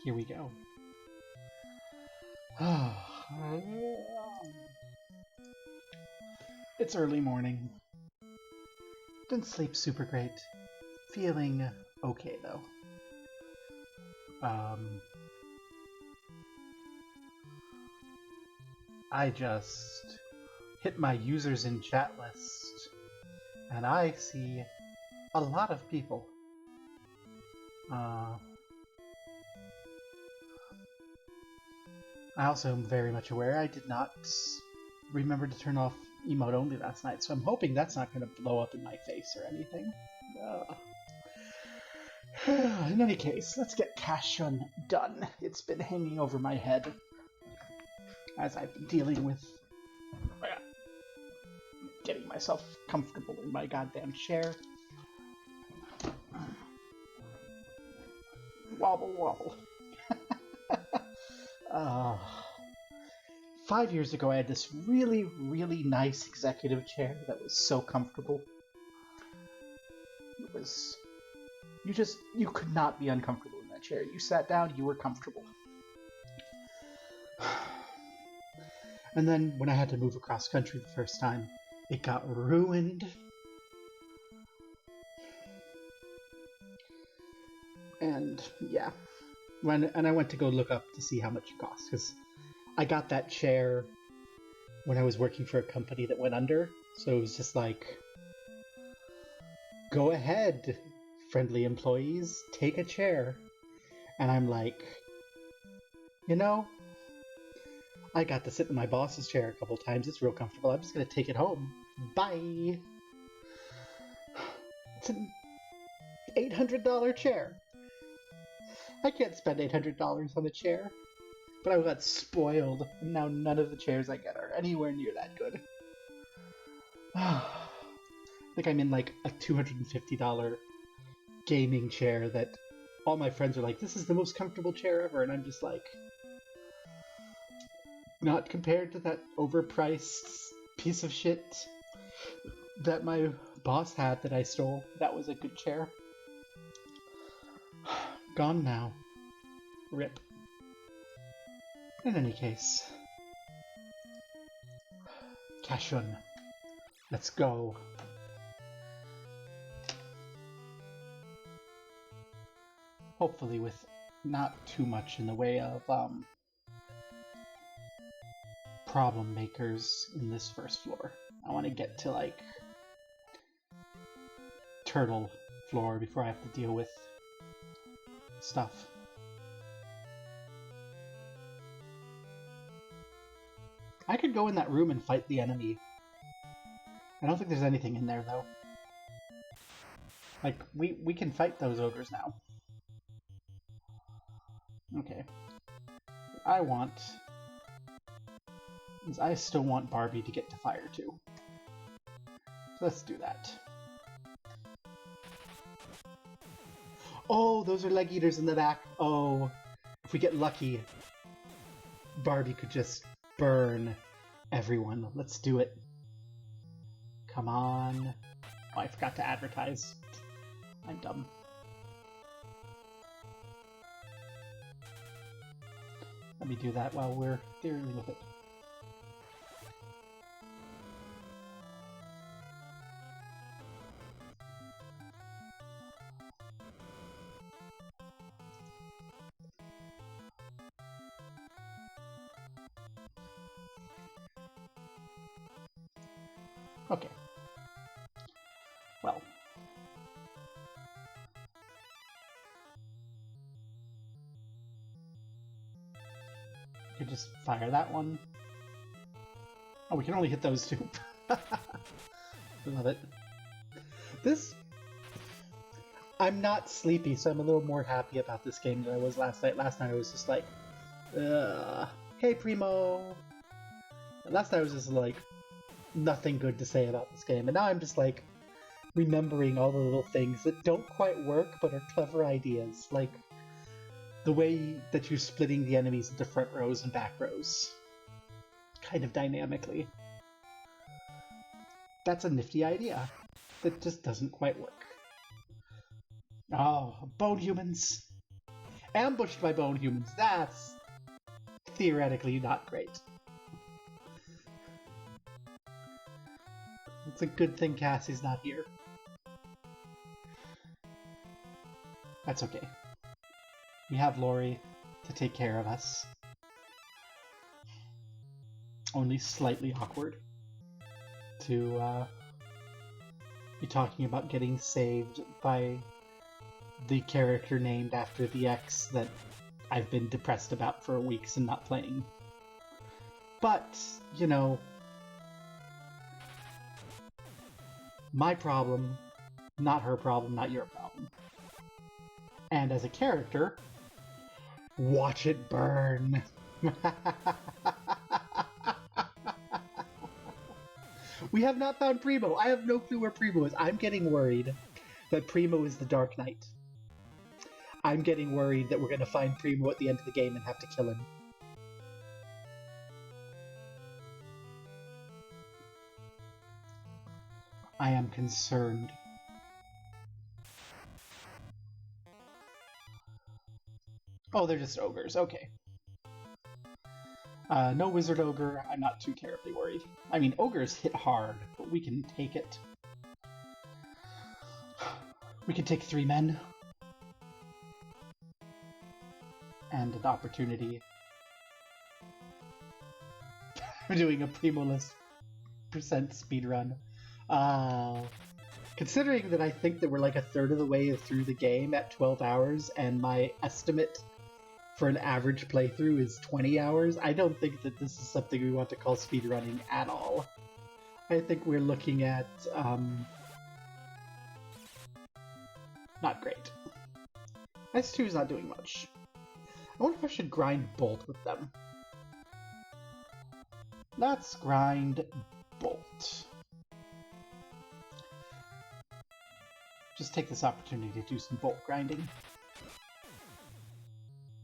Here we go. It's early morning. Didn't sleep super great. Feeling okay though. I just hit my users in chat list, and I see a lot of people. I also am very much aware I did not remember to turn off emote only last night, so I'm hoping that's not going to blow up in my face or anything. In any case, let's get Kashoun done. It's been hanging over my head as I've been dealing with getting myself comfortable in my goddamn chair. Wobble, wobble. 5 years ago, I had this really, really nice executive chair that was so comfortable. It was... You could not be uncomfortable in that chair. You sat down, you were comfortable. And then, when I had to move across country the first time, it got ruined. And, yeah. And I went to go look up to see how much it cost, because I got that chair when I was working for a company that went under, so it was just like, go ahead, friendly employees, take a chair. And I'm like, you know, I got to sit in my boss's chair a couple times, it's real comfortable, I'm just gonna take it home. Bye! It's an $800 chair. I can't spend $800 on a chair. But I got spoiled, and now none of the chairs I get are anywhere near that good. I think I'm in like a $250 gaming chair that all my friends are like, this is the most comfortable chair ever, and I'm just like, not compared to that overpriced piece of shit that my boss had that I stole. That was a good chair. Gone now. Rip. In any case, Kashoun, let's go. Hopefully with not too much in the way of problem makers in this first floor. I want to get to like turtle floor before I have to deal with stuff. I could go in that room and fight the enemy. I don't think there's anything in there, though. Like, we can fight those ogres now. Okay. What I want is I still want Barbie to get to fire, too. So let's do that. Oh, those are leg eaters in the back. Oh, if we get lucky, Barbie could just burn everyone. Let's do it. Come on. Oh, I forgot to advertise. I'm dumb. Let me do that while we're dealing with it. Okay. Well. You could just fire that one. Oh, we can only hit those two. Love it. This... I'm not sleepy, so I'm a little more happy about this game than I was last night. Last night I was just like, hey Primo! Last night I was just like, nothing good to say about this game, and now I'm just like remembering all the little things that don't quite work but are clever ideas, like the way that you're splitting the enemies into front rows and back rows, kind of dynamically. That's a nifty idea that just doesn't quite work. Oh, bone humans! ambushed by bone humans. That's theoretically not great. It's a good thing Cassie's not here. That's okay. We have Lori to take care of us. Only slightly awkward to be talking about getting saved by the character named after the ex that I've been depressed about for weeks and not playing. But, you know, my problem, not her problem, not your problem. And as a character, watch it burn. We have not found Primo. I have no clue where Primo is. I'm getting worried that Primo is the Dark Knight. I'm getting worried that we're going to find Primo at the end of the game and have to kill him. I am concerned. Oh, they're just ogres. Okay. No wizard ogre. I'm not too terribly worried. I mean, ogres hit hard, but we can take it. We can take 3 men. And an opportunity. I'm doing a Primo-less % speedrun. Considering that I think that we're like a third of the way through the game at 12 hours, and my estimate for an average playthrough is 20 hours, I don't think that this is something we want to call speedrunning at all. I think we're looking at, not great. S2 is not doing much. I wonder if I should grind Bolt with them. Let's grind Bolt. Just take this opportunity to do some Bolt grinding.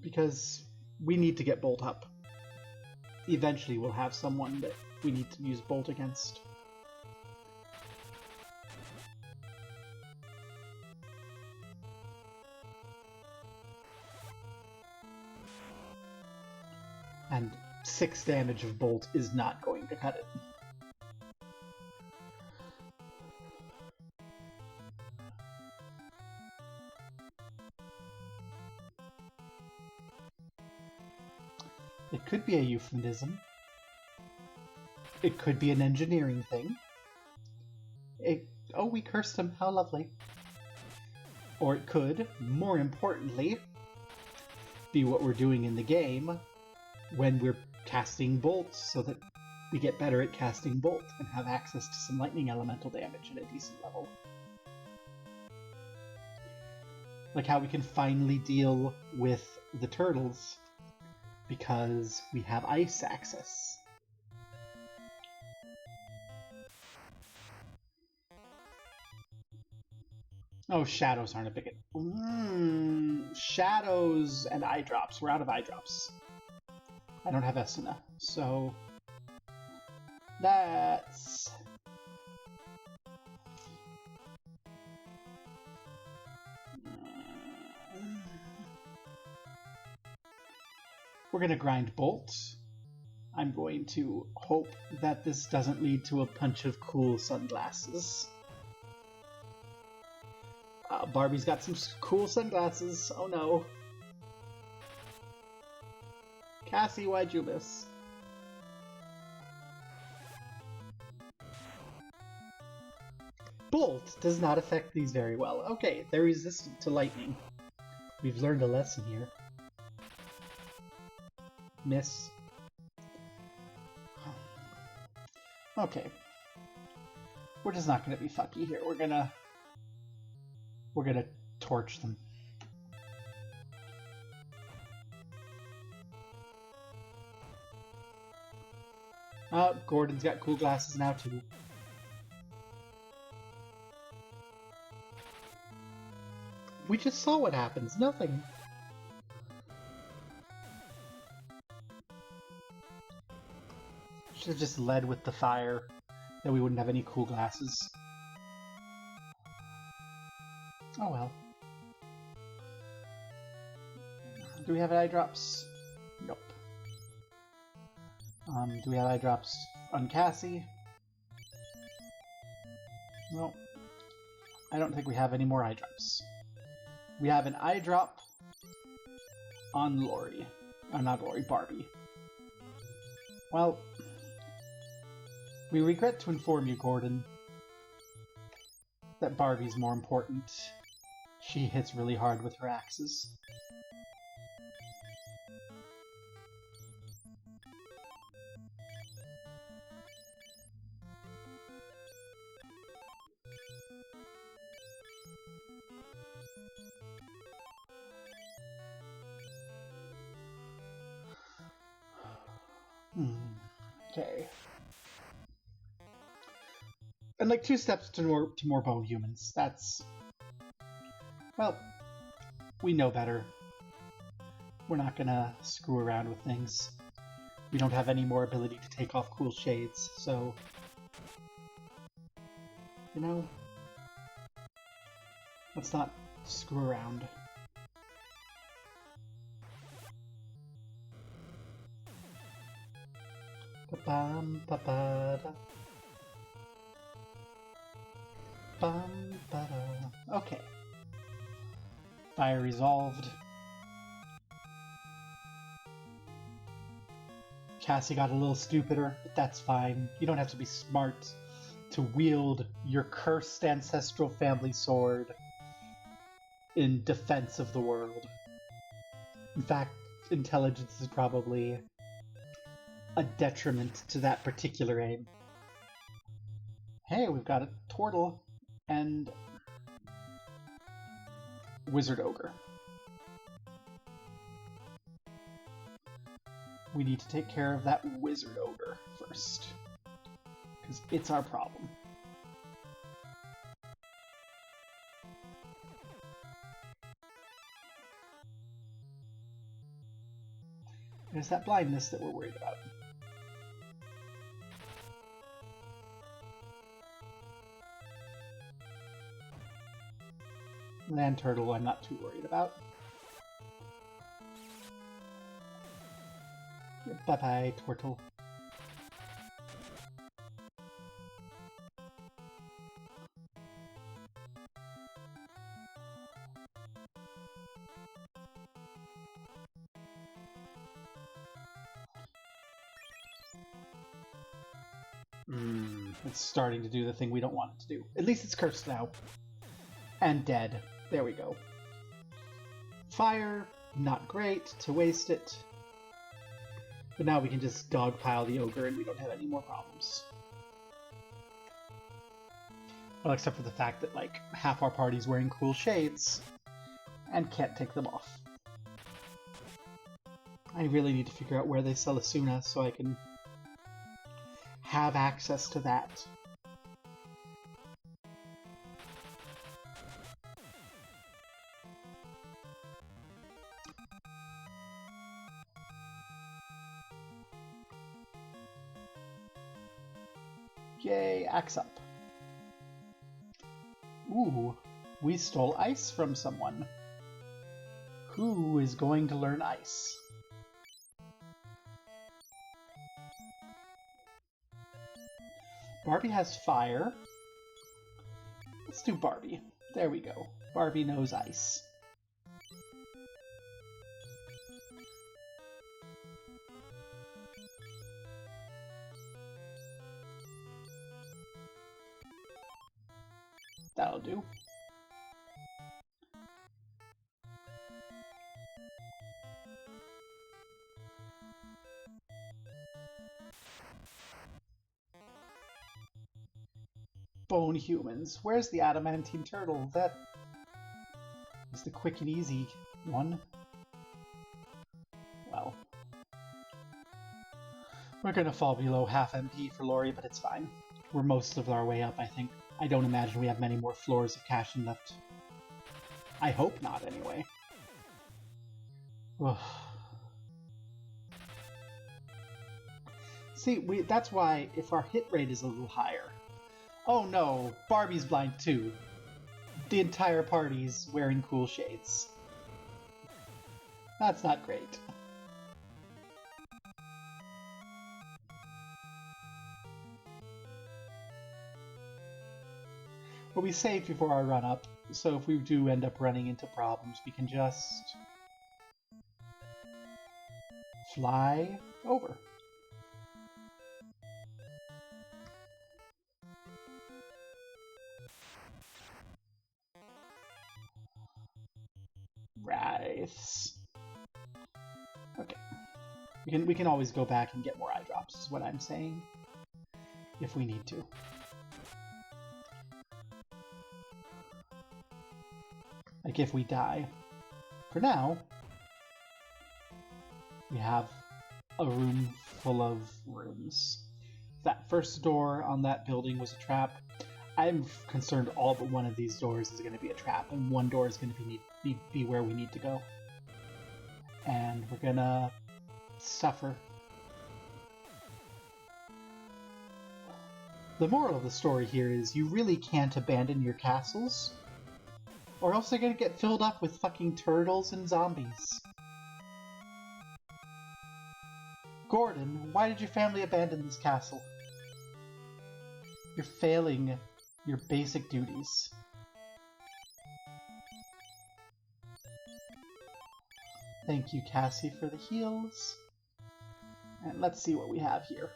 Because we need to get Bolt up. Eventually we'll have someone that we need to use Bolt against. And 6 damage of Bolt is not going to cut it. It could be a euphemism. It could be an engineering thing. Oh, we cursed him. How lovely. Or it could, more importantly, be what we're doing in the game when we're casting bolts so that we get better at casting bolt and have access to some lightning elemental damage at a decent level. Like how we can finally deal with the turtles because we have ice access. Oh, shadows aren't a big... shadows and eye drops. We're out of eye drops. I don't have Esuna, so... that's... We're gonna grind Bolt. I'm going to hope that this doesn't lead to a bunch of cool sunglasses. Barbie's got some cool sunglasses. Oh no. Cassie, why'd you miss? Bolt does not affect these very well. Okay, they're resistant to lightning. We've learned a lesson here. Miss. Okay. We're just not gonna be fucky here. We're gonna torch them. Gordon's got cool glasses now too. We just saw what happens. Nothing. Should have just led with the fire, then we wouldn't have any cool glasses. Oh well. Do we have eye drops? Nope. Do we have eye drops on Cassie? No. I don't think we have any more eye drops. We have an eye drop on Lori. Not Lori, Barbie. Well, we regret to inform you, Gordon, that Barbie's more important. She hits really hard with her axes. Okay. And like 2 steps to more bone humans. That's... well, we know better. We're not gonna screw around with things. We don't have any more ability to take off cool shades, so... you know... let's not screw around. Bam ba ba da. Bam ba da. Okay. Fire resolved. Cassie got a little stupider, but that's fine. You don't have to be smart to wield your cursed ancestral family sword in defense of the world. In fact, intelligence is probably a detriment to that particular aim. Hey, we've got a turtle and wizard ogre. We need to take care of that wizard ogre first, because it's our problem. There's that blindness that we're worried about. Land turtle I'm not too worried about. Bye-bye, turtle. It's starting to do the thing we don't want it to do. At least it's cursed now. And dead. There we go. Fire, not great to waste it. But now we can just dogpile the ogre and we don't have any more problems. Well, except for the fact that, like, half our party's wearing cool shades and can't take them off. I really need to figure out where they sell Asuna so I can have access to that. Yay, axe up. Ooh, we stole ice from someone. Who is going to learn ice? Barbie has fire. Let's do Barbie. There we go. Barbie knows ice. That'll do. Bone humans. Where's the adamantine turtle? That is the quick and easy one. Well. We're gonna fall below half MP for Lori, but it's fine. We're most of our way up, I think. I don't imagine we have many more floors of Kashoun left. I hope not, anyway. Ugh. See, that's why if our hit rate is a little higher... Oh no, Barbie's blind too. The entire party's wearing cool shades. That's not great. But we saved before our run-up, so if we do end up running into problems, we can just fly over. Wraiths. Okay. We can always go back and get more eye drops, is what I'm saying. If we need to. Like if we die. For now, we have a room full of rooms. That first door on that building was a trap. I'm concerned all but one of these doors is going to be a trap, and one door is going to be where we need to go. And we're going to suffer. The moral of the story here is you really can't abandon your castles, or else they're going to get filled up with fucking turtles and zombies. Gordon, why did your family abandon this castle? You're failing your basic duties. Thank you, Cassie, for the heals. And let's see what we have here.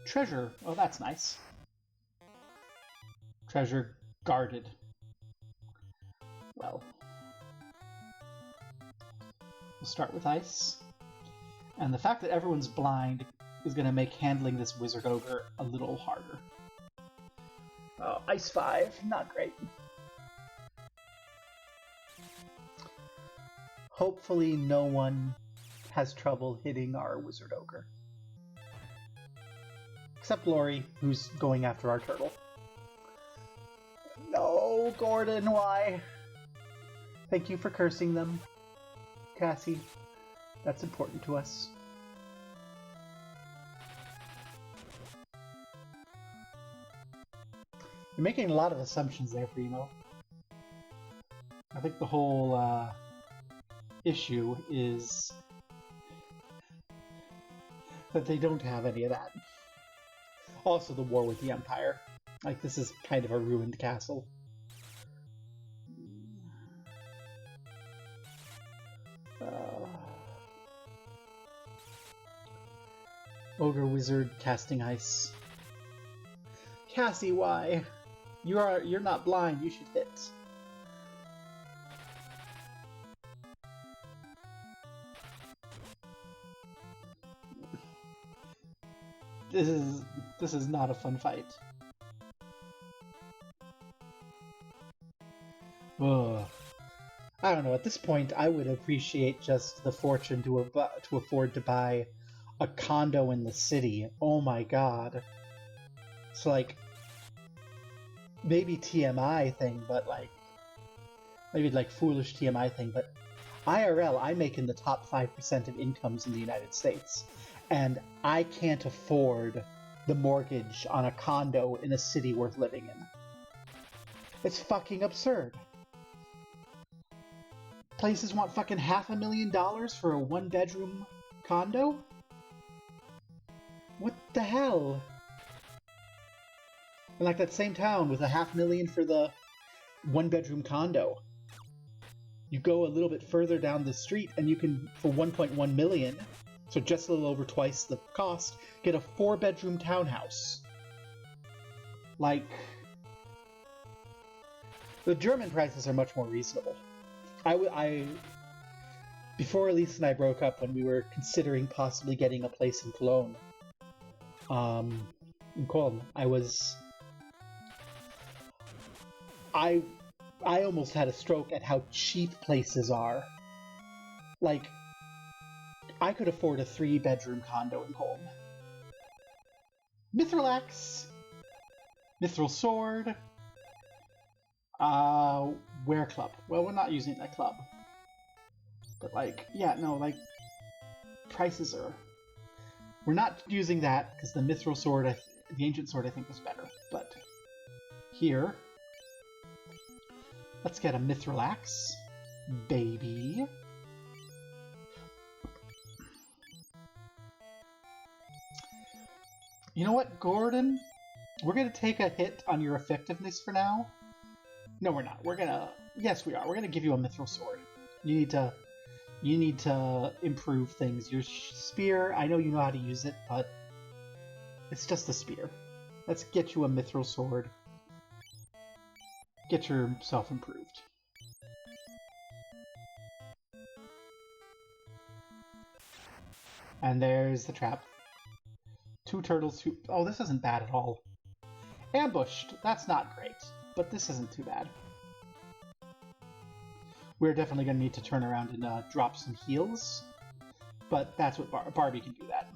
Treasure. Oh, that's nice. Treasure guarded. Well. We'll start with ice. And the fact that everyone's blind is going to make handling this Wizard Ogre a little harder. Oh, Ice 5. Not great. Hopefully no one has trouble hitting our Wizard Ogre. Except Lori, who's going after our turtle. No, Gordon, why? Thank you for cursing them. Cassie, that's important to us. You're making a lot of assumptions there, Primo. I think the whole issue is that they don't have any of that. Also, the war with the Empire. Like, this is kind of a ruined castle. Ogre Wizard casting ice. Cassie, why? You're not blind, you should hit. This is not a fun fight. Ugh. I don't know, at this point I would appreciate just the fortune to afford to buy a condo in the city. Oh my god. So like, maybe TMI thing, but like, maybe like foolish TMI thing, but IRL, I make in the top 5% of incomes in the United States. And I can't afford the mortgage on a condo in a city worth living in. It's fucking absurd. Places want fucking $500,000 for a one-bedroom condo? What the hell? And like that same town with $500,000 for the one-bedroom condo. You go a little bit further down the street and you can, for $1.1 million, so just a little over twice the cost, get a 4-bedroom townhouse. Like, the German prices are much more reasonable. Before Elise and I broke up, when we were considering possibly getting a place in Cologne, I almost had a stroke at how cheap places are. Like, I could afford a 3-bedroom condo in Cologne. Mithril Axe, Mithril Sword, Wear Club. Well, we're not using that club. But like, yeah, no, like, prices are... We're not using that, because the Mithril Sword, the Ancient Sword, I think was better. But here, let's get a Mithril Axe. baby. You know what, Gordon? We're gonna take a hit on your effectiveness for now. No, we're not. We're gonna... Yes, we are. We're gonna give you a mithril sword. You need to improve things. Your spear, I know you know how to use it, but it's just a spear. Let's get you a mithril sword. Get yourself improved. And there's the trap. 2 turtles who... Oh, this isn't bad at all. Ambushed! That's not great, but this isn't too bad. We're definitely going to need to turn around and drop some heals, but that's what Barbie can do that.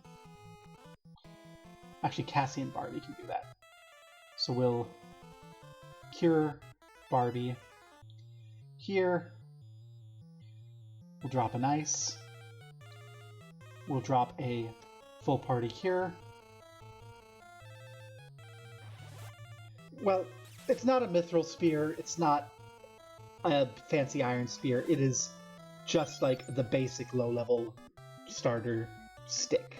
Actually, Cassie and Barbie can do that. So we'll cure Barbie here. We'll drop an ice. We'll drop a full party cure. Well, it's not a mithril spear. It's not a fancy iron spear. It is just like the basic low-level starter stick.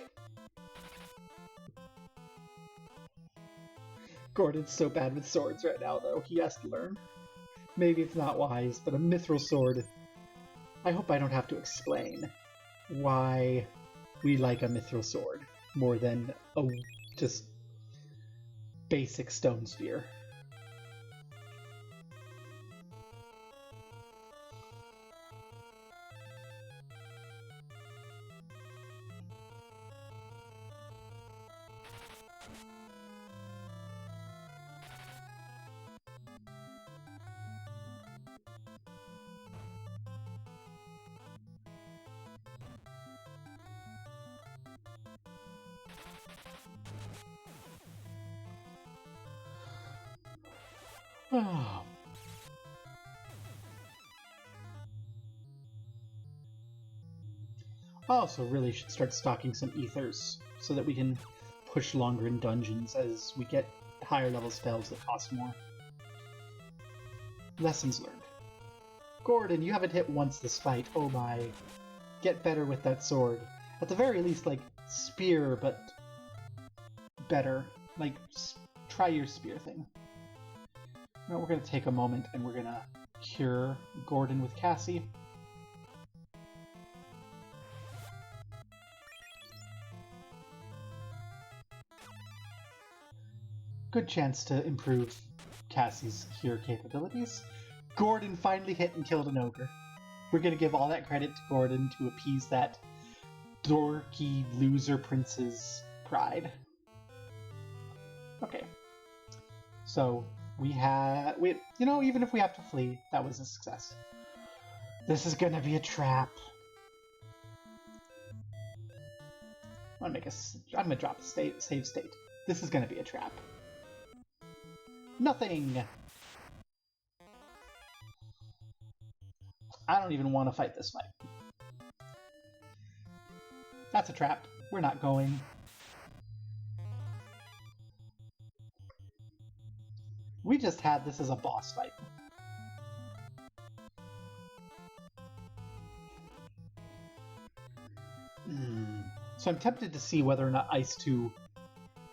Gordon's so bad with swords right now, though. He has to learn. Maybe it's not wise, but a mithril sword... I hope I don't have to explain why we like a mithril sword more than a just basic stone spear. Oh. I also really should start stocking some ethers so that we can push longer in dungeons as we get higher level spells that cost more. Lessons learned. Gordon, you haven't hit once this fight. Oh my. Get better with that sword. At the very least, like, spear, but better. Like, try your spear thing. Now we're going to take a moment and we're going to cure Gordon with Cassie. Good chance to improve Cassie's cure capabilities. Gordon finally hit and killed an ogre. We're going to give all that credit to Gordon to appease that dorky loser prince's pride. Okay. So... you know, even if we have to flee, that was a success. This is gonna be a trap. I'm gonna drop a save state. This is gonna be a trap. Nothing! I don't even want to fight this fight. That's a trap. We're not going. We just had this as a boss fight. So I'm tempted to see whether or not Ice 2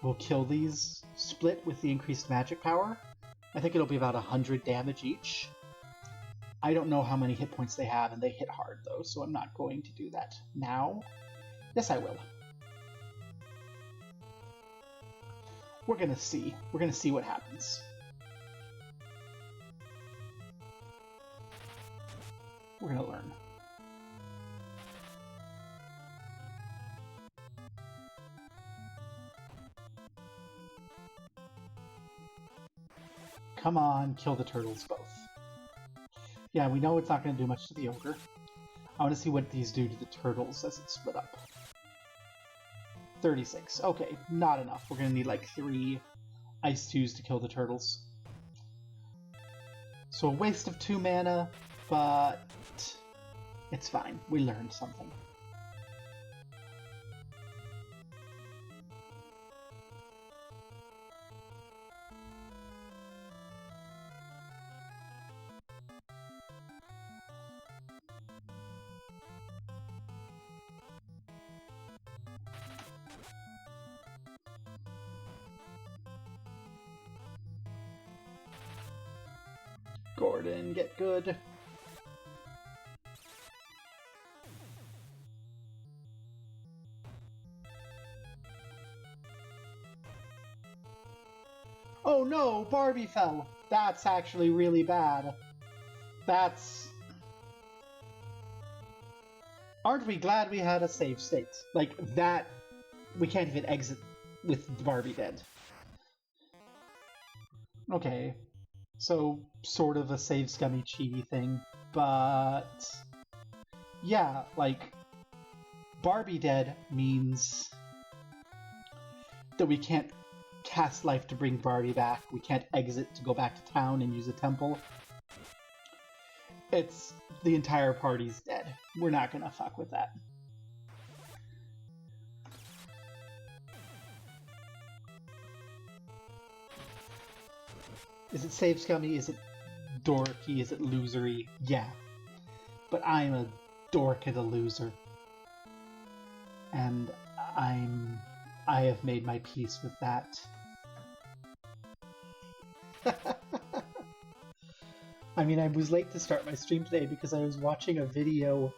will kill these split with the increased magic power. I think it'll be about 100 damage each. I don't know how many hit points they have, and they hit hard though, so I'm not going to do that now. Yes, I will. We're gonna see. We're gonna see what happens. We're gonna learn. Come on, kill the turtles both. Yeah, we know it's not going to do much to the ogre. I want to see what these do to the turtles as it's split up. 36. Okay, not enough. We're going to need like 3 Ice 2s to kill the turtles. So a waste of 2 mana, but it's fine. We learned something. Gordon, get good. Oh no, Barbie fell. That's actually really bad. That's... Aren't we glad we had a save state? Like, that... We can't even exit with Barbie dead. Okay. So, sort of a save scummy cheaty thing, but... Yeah, like... Barbie dead means... that we can't cast life to bring Barbie back, we can't exit to go back to town and use a temple. It's... the entire party's dead. We're not gonna fuck with that. Is it save scummy? Is it dorky? Is it losery? Yeah. But I'm a dork and a loser. And I have made my peace with that. I mean, I was late to start my stream today because I was watching a video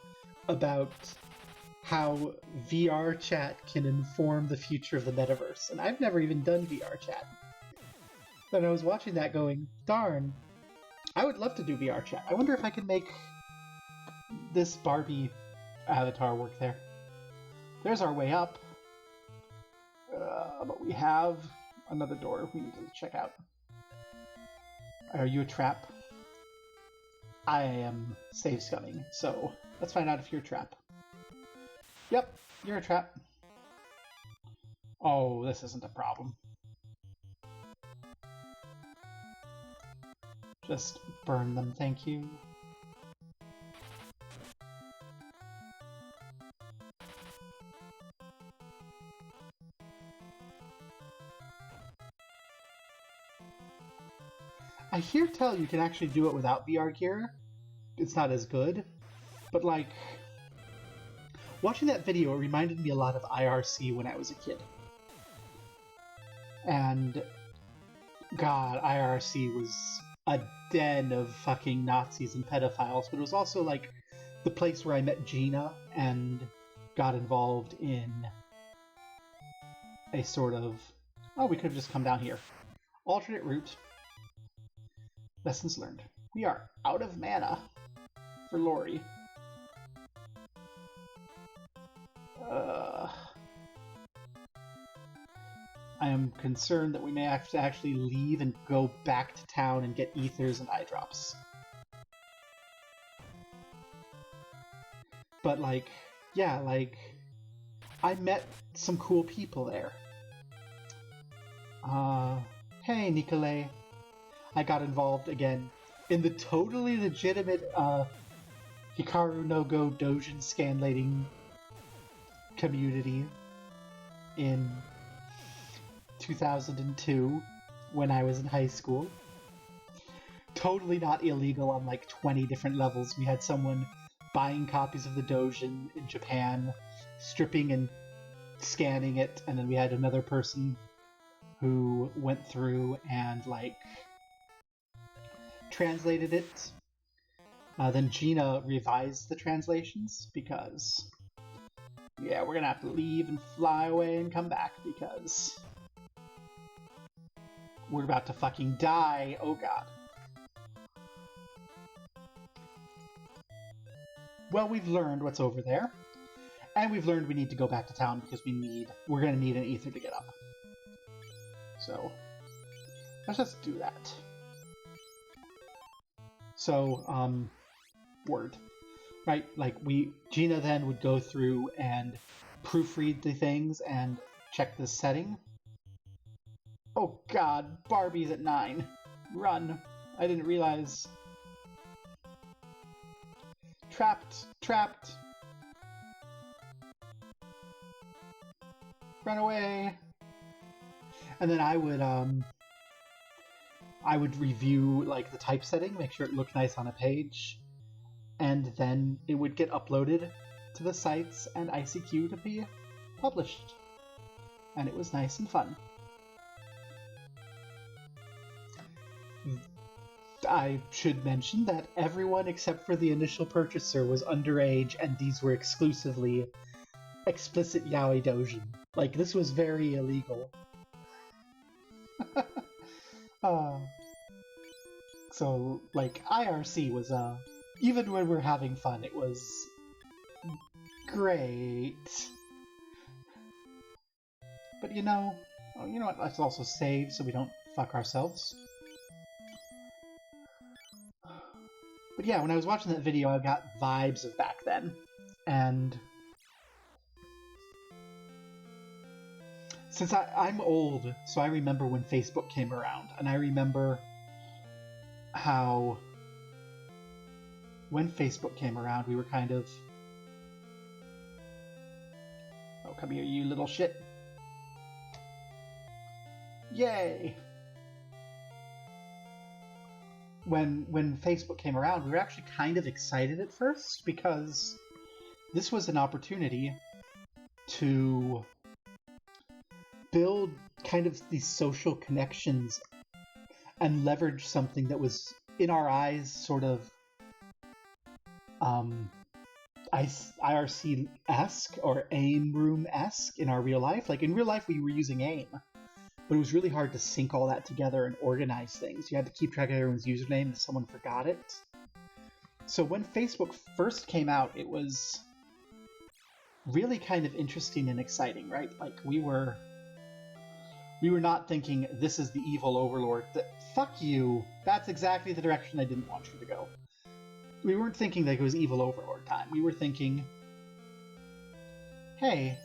about how VR chat can inform the future of the metaverse, and I've never even done VR chat. And I was watching that going, darn, I would love to do VR chat. I wonder if I could make this Barbie avatar work there. There's our way up. But we have another door we need to check out. Are you a trap? I am save scumming, so let's find out if you're a trap. Yep, you're a trap. Oh, this isn't a problem. Just burn them, thank you. I hear tell you can actually do it without VR gear. It's not as good, but like, watching that video, it reminded me a lot of IRC when I was a kid. And God, IRC was a den of fucking Nazis and pedophiles, but it was also like the place where I met Gina and got involved in a sort of... Oh, we could have just come down here. Alternate route. Lessons learned. We are out of mana for Lori. I am concerned that we may have to actually leave and go back to town and get ethers and eye drops. But like, yeah, like, I met some cool people there. Hey, Nicolay. I got involved again in the totally legitimate Hikaru no Go Dojin scanlating community in 2002 when I was in high school. Totally not illegal on like 20 different levels. We had someone buying copies of the Dojin in Japan, stripping and scanning it, and then we had another person who went through and like translated it. Then Gina revised the translations because, yeah, we're gonna have to leave and fly away and come back because we're about to fucking die. Oh god. Well, we've learned what's over there, and we've learned we need to go back to town because we're gonna need an ether to get up. So let's just do that. So, word. Right, like Gina then would go through and proofread the things and check the setting. Oh god, Barbie's at 9. Run. I didn't realize. Trapped. Trapped. Run away. And then I would review like the typesetting, make sure it looked nice on a page, and then it would get uploaded to the sites and ICQ to be published. And it was nice and fun. I should mention that everyone except for the initial purchaser was underage, and these were exclusively explicit yaoi doujin. Like, this was very illegal. uh, so, like, IRC was, even when we're having fun, it was great. But you know what, let's also save so we don't fuck ourselves. But yeah, when I was watching that video, I got vibes of back then. And since I'm old, so I remember when Facebook came around, and I remember how when Facebook came around, we were kind of... Oh, come here, you little shit. Yay! When Facebook came around, we were actually kind of excited at first, because this was an opportunity to build kind of these social connections and leverage something that was, in our eyes, sort of IRC-esque or AIM room-esque in our real life. Like, in real life, we were using AIM, but it was really hard to sync all that together and organize things. You had to keep track of everyone's username if someone forgot it. So when Facebook first came out, it was really kind of interesting and exciting, right? Like, we were not thinking, this is the evil overlord. Fuck you! That's exactly the direction I didn't want you to go. We weren't thinking that it was evil overlord time. We were thinking, hey,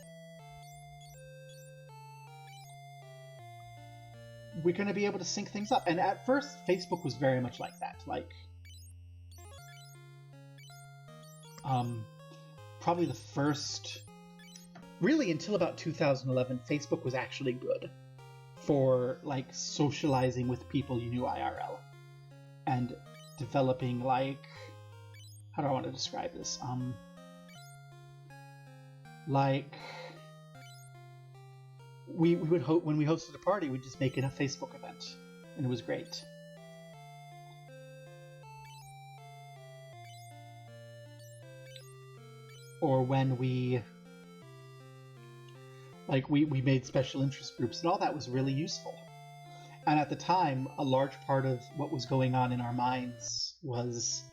we're going to be able to sync things up. And at first, Facebook was very much like that. Like, probably the first... Really, until about 2011, Facebook was actually good for, like, socializing with people you knew IRL. And developing, like... How do I want to describe this? Like... We would when we hosted a party, we'd just make it a Facebook event, and it was great. Or when we made special interest groups, and all that was really useful. And at the time, a large part of what was going on in our minds was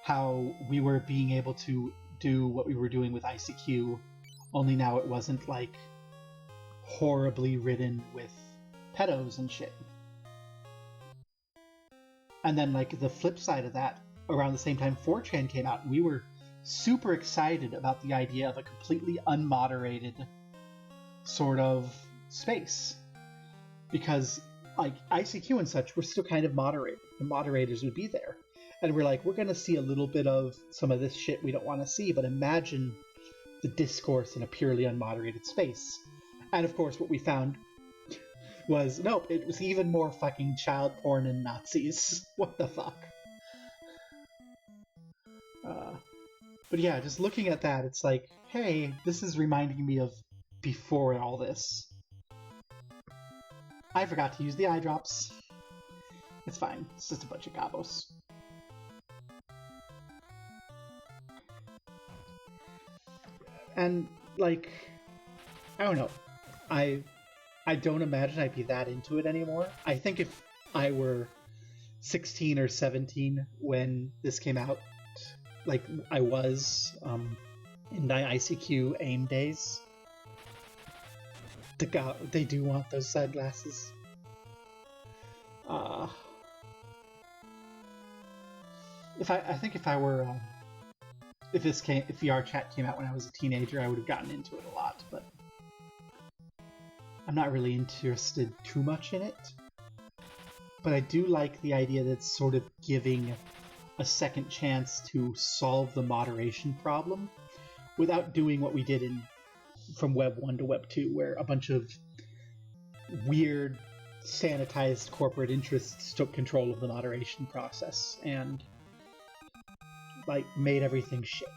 how we were being able to do what we were doing with ICQ, only now it wasn't like horribly ridden with pedos and shit. And then, like, the flip side of that, around the same time 4chan came out, and we were super excited about the idea of a completely unmoderated sort of space. Because, like, ICQ and such were still kind of moderated. The moderators would be there. And we're like, we're going to see a little bit of some of this shit we don't want to see, but imagine the discourse in a purely unmoderated space. And of course, what we found was, nope, it was even more fucking child porn and Nazis. What the fuck? But yeah, just looking at that, it's like, hey, this is reminding me of before all this. I forgot to use the eye drops. It's fine. It's just a bunch of gabos. And, like, I don't know. I don't imagine I'd be that into it anymore. I think if I were 16 or 17 when this came out, like I was in my ICQ AIM days, they do want those sunglasses. If VR chat came out when I was a teenager, I would have gotten into it a lot, but I'm not really interested too much in it. But I do like the idea that it's sort of giving a second chance to solve the moderation problem without doing what we did from Web 1 to Web 2, where a bunch of weird, sanitized corporate interests took control of the moderation process and, like, made everything shit.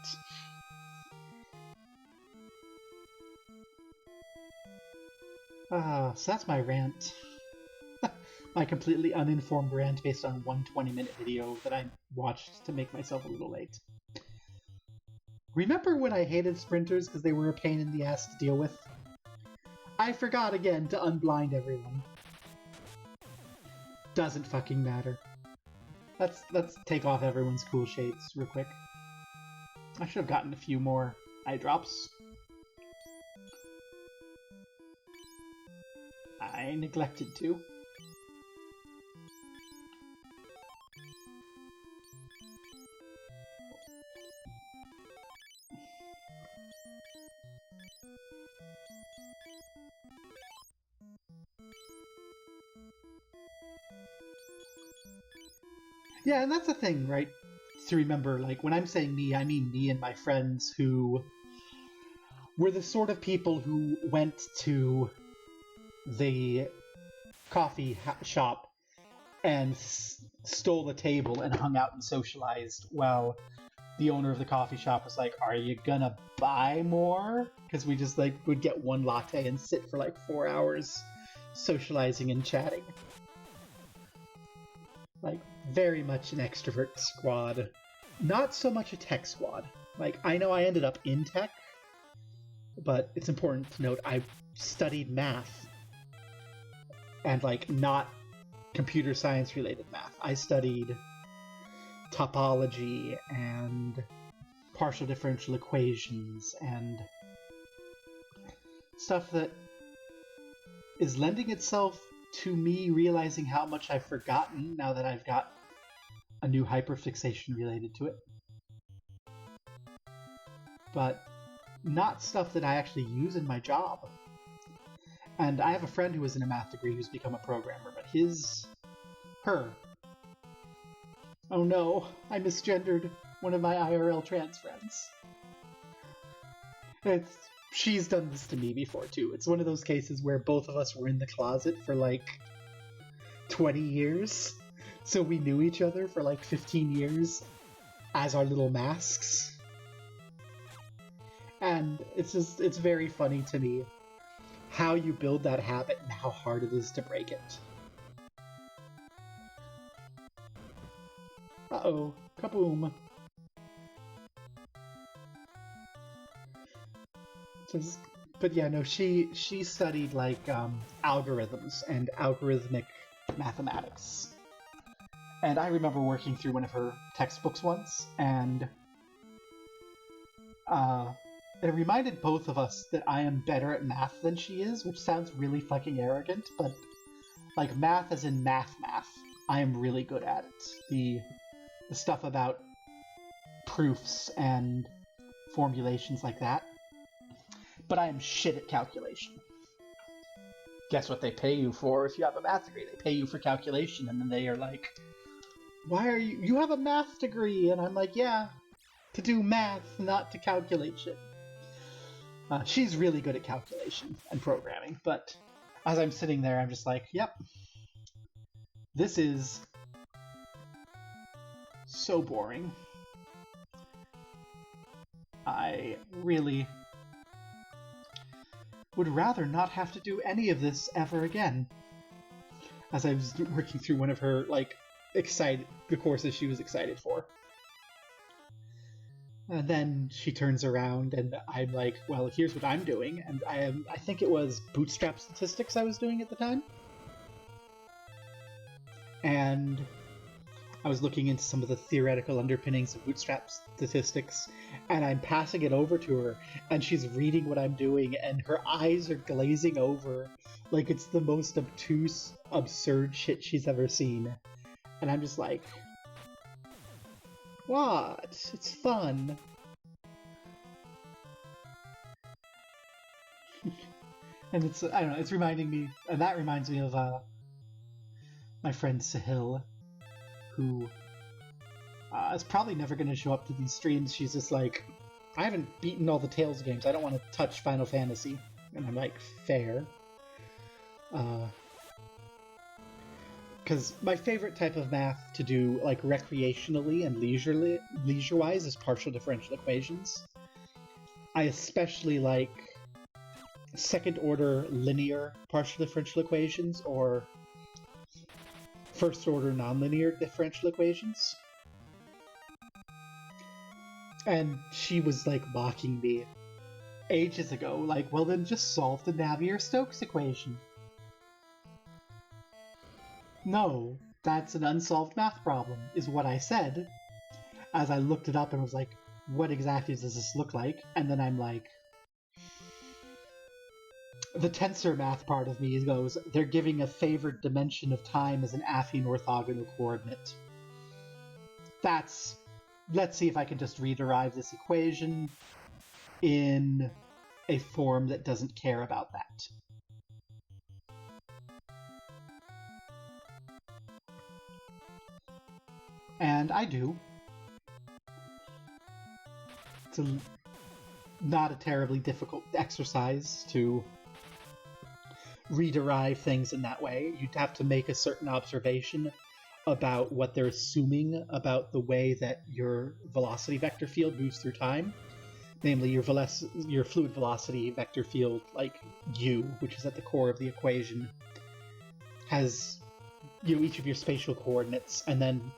So that's my rant. my completely uninformed rant based on one 20-minute video that I watched to make myself a little late. Remember when I hated sprinters because they were a pain in the ass to deal with? I forgot again to unblind everyone. Doesn't fucking matter. Let's take off everyone's cool shades real quick. I should have gotten a few more eye drops. I neglected to. Yeah, and that's the thing, right? To remember, like, when I'm saying me, I mean me and my friends who were the sort of people who went to the coffee shop and stole the table and hung out and socialized while the owner of the coffee shop was like, are you gonna buy more? Because we just, like, would get one latte and sit for, like, 4 hours socializing and chatting. Like, very much an extrovert squad. Not so much a tech squad. Like, I know I ended up in tech, but it's important to note I studied math. And, like, not computer science related math. I studied topology and partial differential equations and stuff that is lending itself to me realizing how much I've forgotten now that I've got a new hyperfixation related to it. But not stuff that I actually use in my job. And I have a friend who was in a math degree who's become a programmer, but her. Oh no, I misgendered one of my IRL trans friends. She's done this to me before too. It's one of those cases where both of us were in the closet for like 20 years. So we knew each other for like 15 years as our little masks. And it's very funny to me how you build that habit and how hard it is to break it. Uh-oh, kaboom. But yeah, no, she studied like algorithms and algorithmic mathematics. And I remember working through one of her textbooks once, and it reminded both of us that I am better at math than she is, which sounds really fucking arrogant, but like math as in math, I am really good at it. The stuff about proofs and formulations like that. But I am shit at calculation. Guess what they pay you for if you have a math degree? They pay you for calculation, and then they are like, why are you have a math degree? And I'm like, yeah, to do math, not to calculate shit. She's really good at calculation and programming, but as I'm sitting there, I'm just like, yep, this is so boring. I really would rather not have to do any of this ever again. As I was working through one of her, like, the courses she was excited for. And then she turns around and I'm like, well, here's what I'm doing. And I think it was bootstrap statistics I was doing at the time. And I was looking into some of the theoretical underpinnings of bootstrap statistics, and I'm passing it over to her, and she's reading what I'm doing, and her eyes are glazing over like it's the most obtuse, absurd shit she's ever seen. And I'm just like, what? It's fun. And it's, I don't know, it's reminding me, and that reminds me of my friend Sahil, who is probably never going to show up to these streams. She's just like, I haven't beaten all the Tales games. I don't want to touch Final Fantasy. And I'm like, fair. Because my favorite type of math to do, like, recreationally and leisure-wise is partial differential equations. I especially like second-order linear partial differential equations, or first-order nonlinear differential equations. And she was, like, mocking me ages ago, like, well then just solve the Navier-Stokes equation. No, that's an unsolved math problem, is what I said, as I looked it up and was like, what exactly does this look like? And then I'm like, the tensor math part of me goes, they're giving a favored dimension of time as an affine orthogonal coordinate. Let's see if I can just rederive this equation in a form that doesn't care about that. And I do. It's not a terribly difficult exercise to rederive things in that way. You'd have to make a certain observation about what they're assuming about the way that your velocity vector field moves through time. Namely, your fluid velocity vector field, like u, which is at the core of the equation, has each of your spatial coordinates, and then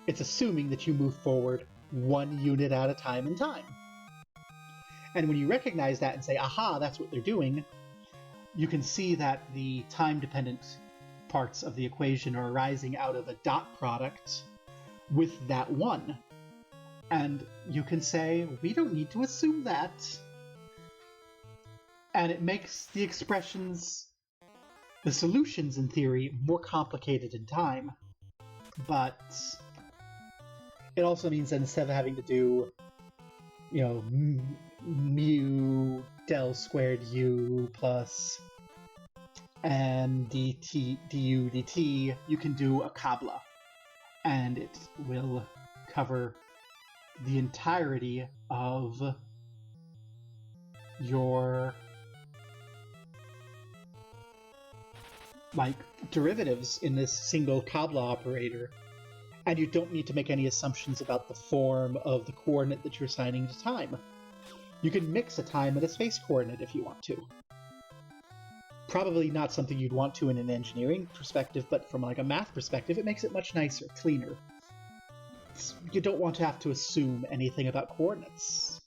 it's assuming that you move forward 1 unit at a time in time. And when you recognize that and say, aha, that's what they're doing, you can see that the time-dependent parts of the equation are arising out of a dot product with that 1. And you can say, we don't need to assume that. And it makes the expressions, the solutions in theory, more complicated in time. But it also means that instead of having to do, mu del squared u plus and dt du dt, you can do a kabla, and it will cover the entirety of your derivatives in this single kabla operator, and you don't need to make any assumptions about the form of the coordinate that you're assigning to time. You can mix a time and a space coordinate if you want to. Probably not something you'd want to in an engineering perspective, but from a math perspective, it makes it much nicer, cleaner. You don't want to have to assume anything about coordinates.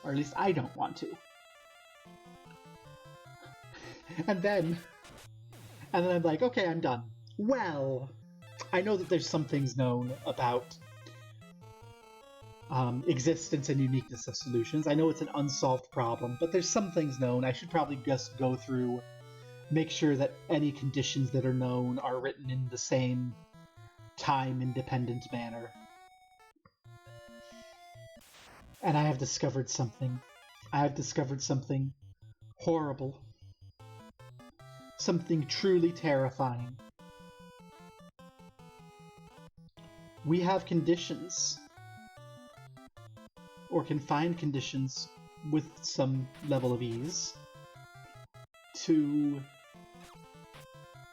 Or at least I don't want to. And then I'm like, okay, I'm done. Well, I know that there's some things known about existence and uniqueness of solutions. I know it's an unsolved problem, but there's some things known. I should probably just go through, make sure that any conditions that are known are written in the same time-independent manner. And I have discovered something. I have discovered something horrible. Something truly terrifying. We have conditions, or can find conditions with some level of ease, to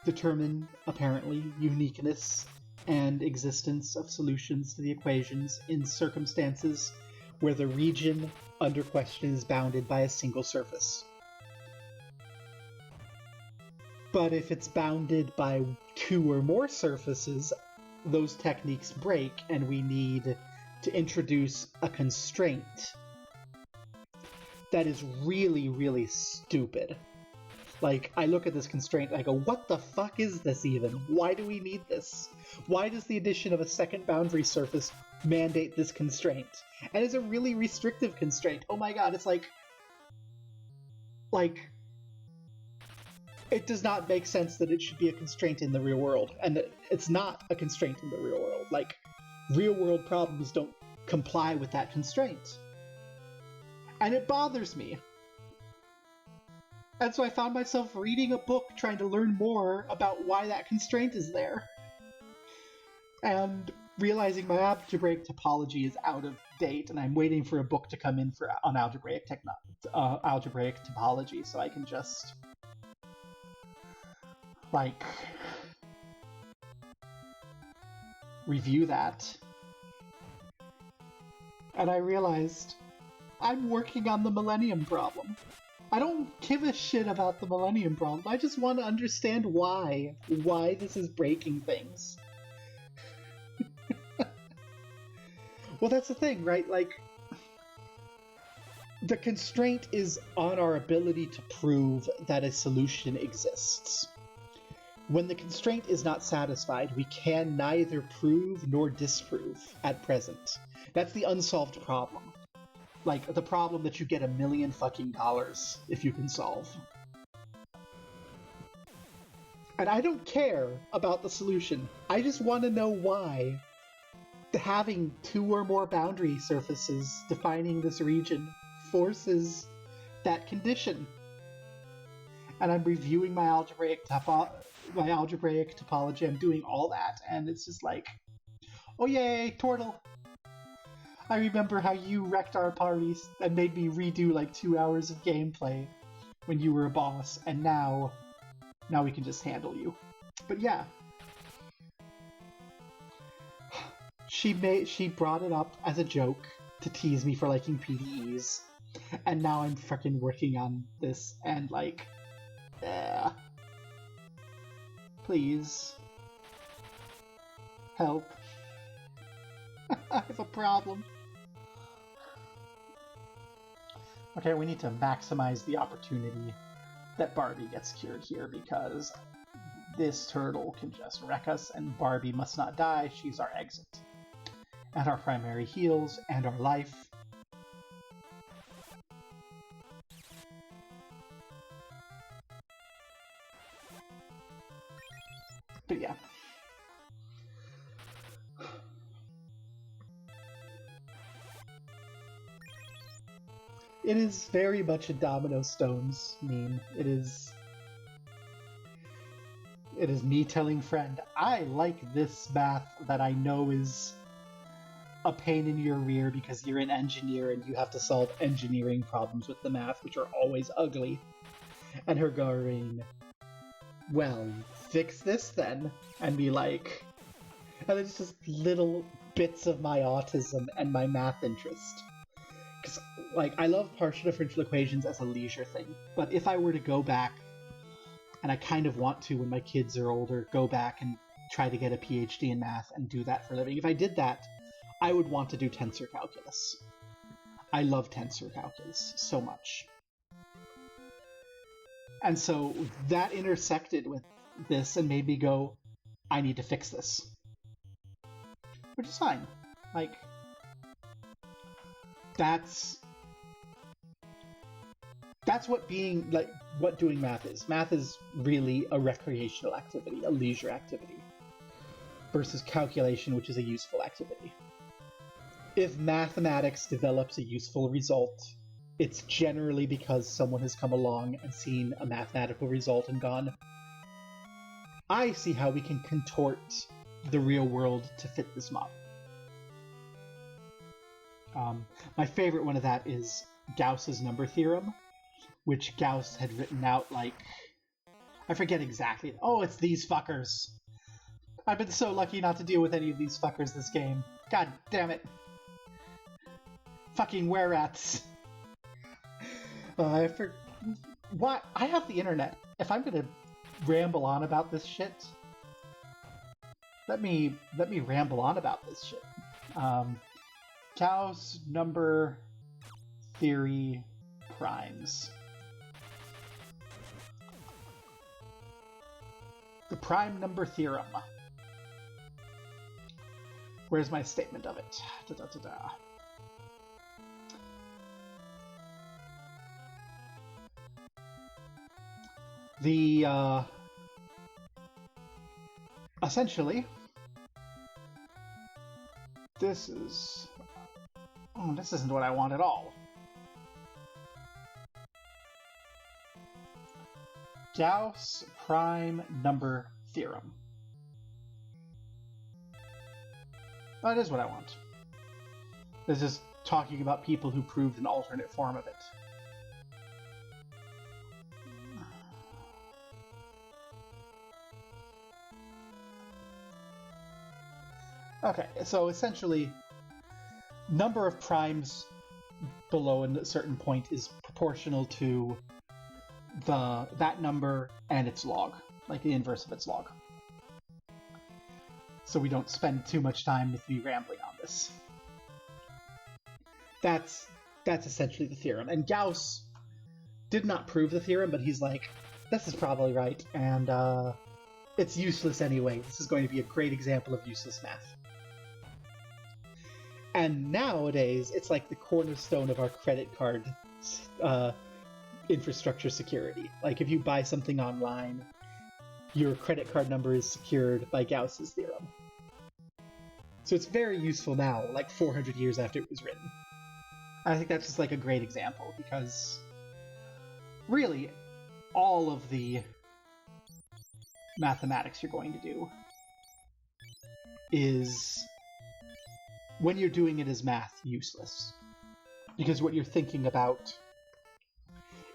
determine, apparently, uniqueness and existence of solutions to the equations in circumstances where the region under question is bounded by a single surface. But if it's bounded by 2 or more surfaces, those techniques break, and we need to introduce a constraint that is really, really stupid. I look at this constraint and I go, what the fuck is this even? Why do we need this? Why does the addition of a second boundary surface mandate this constraint? And it's a really restrictive constraint. Oh my god, it's it does not make sense that it should be a constraint in the real world, and it's not a constraint in the real world. Real world problems don't comply with that constraint. And it bothers me. And so I found myself reading a book trying to learn more about why that constraint is there. And realizing my algebraic topology is out of date, and I'm waiting for a book to come in on algebraic topology, so I can just review that. And I realized I'm working on the Millennium problem. I don't give a shit about the Millennium Problem. I just want to understand why this is breaking things. Well, that's the thing, right? Like, the constraint is on our ability to prove that a solution exists. When the constraint is not satisfied, we can neither prove nor disprove at present. That's the unsolved problem. Like, the problem that you get $1 million fucking dollars if you can solve. And I don't care about the solution. I just want to know why having 2 or more boundary surfaces defining this region forces that condition. And I'm reviewing my algebraic topology. I'm doing all that, and it's just like, oh yay, Tortle! I remember how you wrecked our parties and made me redo like 2 hours of gameplay when you were a boss, and now we can just handle you. But yeah. She brought it up as a joke to tease me for liking PvEs, and now I'm freaking working on this, and like, please, help. I have a problem. Okay, we need to maximize the opportunity that Barbie gets cured here, because this turtle can just wreck us, and Barbie must not die. She's our exit. And our primary heals, and our life. But yeah. It is very much a Domino Stones meme. It is me telling friend, I like this math that I know is a pain in your rear because you're an engineer and you have to solve engineering problems with the math, which are always ugly. And her going, well, fix this then. And be like, and it's just little bits of my autism and my math interest. Because, like, I love partial differential equations as a leisure thing, but if I were to go back, and I kind of want to when my kids are older, go back and try to get a PhD in math and do that for a living. If I did that, I would want to do tensor calculus. I love tensor calculus so much. And so that intersected with this and made me go, I need to fix this. Which is fine. Like, that's what being, like, what doing math is. Math is really a recreational activity, a leisure activity, versus calculation, which is a useful activity. If mathematics develops a useful result, it's generally because someone has come along and seen a mathematical result and gone, I see how we can contort the real world to fit this model. My favorite one of that is Gauss's number theorem, which Gauss had written out, like, I forget exactly. Oh, it's these fuckers. I've been so lucky not to deal with any of these fuckers this game. God damn it. Fucking were-rats. Why? I have the internet. If I'm gonna ramble on about this shit, let me ramble on about this shit. Gauss number theory primes. The prime number theorem. Where's my statement of it? Da-da-da-da. The, essentially, this is... Oh, this isn't what I want at all. Gauss prime number theorem. That is what I want. This is talking about people who proved an alternate form of it. Okay, so essentially, number of primes below a certain point is proportional to that number and its log, like the inverse of its log. So we don't spend too much time with me rambling on this. That's essentially the theorem. And Gauss did not prove the theorem, but he's like, this is probably right, and it's useless anyway. This is going to be a great example of useless math. And nowadays, it's like the cornerstone of our credit card infrastructure security. Like, if you buy something online, your credit card number is secured by Gauss's theorem. So it's very useful now, like 400 years after it was written. I think that's just like a great example, because really, all of the mathematics you're going to do is, when you're doing it as math, useless. Because what you're thinking about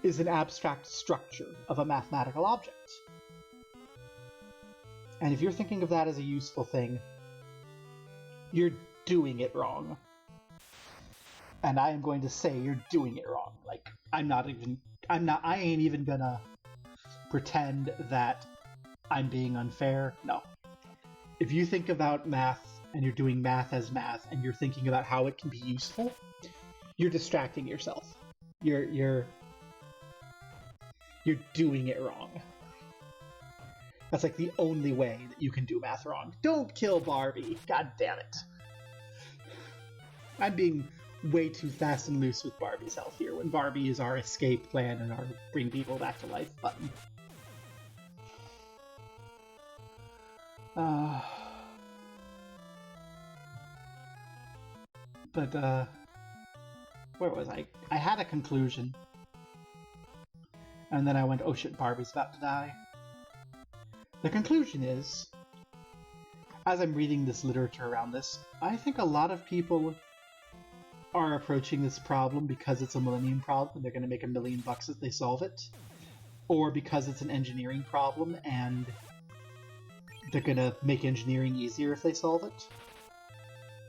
is an abstract structure of a mathematical object. And if you're thinking of that as a useful thing, you're doing it wrong. And I am going to say you're doing it wrong. Like, I ain't even gonna pretend that I'm being unfair. No. If you think about math and you're doing math as math and you're thinking about how it can be useful, you're distracting yourself. You're doing it wrong. That's like the only way that you can do math wrong. Don't kill Barbie. God damn it. I'm being way too fast and loose with Barbie's health here, when Barbie is our escape plan and our bring people back to life button. But where was I? I had a conclusion. And then I went, oh shit, Barbie's about to die. The conclusion is, as I'm reading this literature around this, I think a lot of people are approaching this problem because it's a millennium problem and they're going to make $1 million if they solve it. Or because it's an engineering problem and they're going to make engineering easier if they solve it.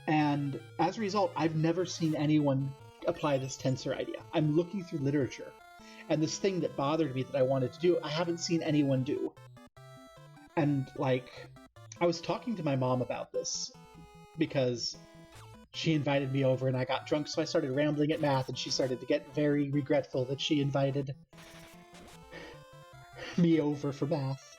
And as a result, I've never seen anyone apply this tensor idea. I'm looking through literature, and this thing that bothered me that I wanted to do, I haven't seen anyone do. And, like, I was talking to my mom about this because she invited me over and I got drunk, so I started rambling at math, and she started to get very regretful that she invited me over for math.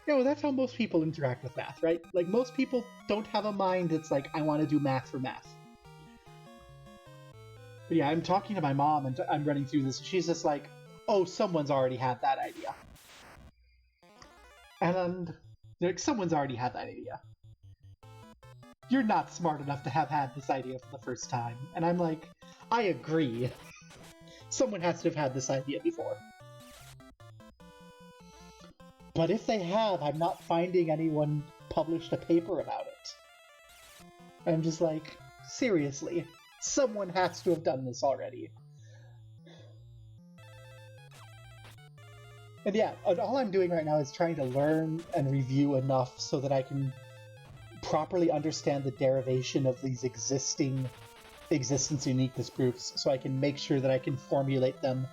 You know, that's how most people interact with math, right? Like, most people don't have a mind that's like, I want to do math for math. But yeah, I'm talking to my mom and I'm running through this, and she's just like, oh, someone's already had that idea. And like, someone's already had that idea. You're not smart enough to have had this idea for the first time. And I'm like, I agree. Someone has to have had this idea before. But if they have, I'm not finding anyone published a paper about it. I'm just like, seriously, someone has to have done this already. And yeah, all I'm doing right now is trying to learn and review enough so that I can properly understand the derivation of these existing existence uniqueness proofs, so I can make sure that I can formulate them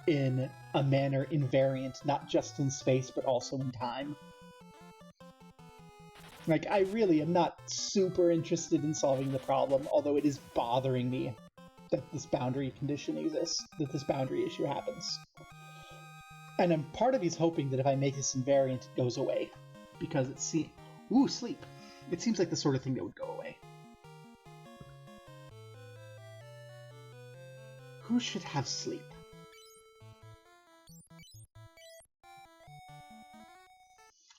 in a manner invariant, not just in space, but also in time. Like, I really am not super interested in solving the problem, although it is bothering me that this boundary condition exists, that this boundary issue happens. And part of me's hoping that if I make this invariant, it goes away. Because it's... Ooh, sleep. It seems like the sort of thing that would go away. Who should have sleep?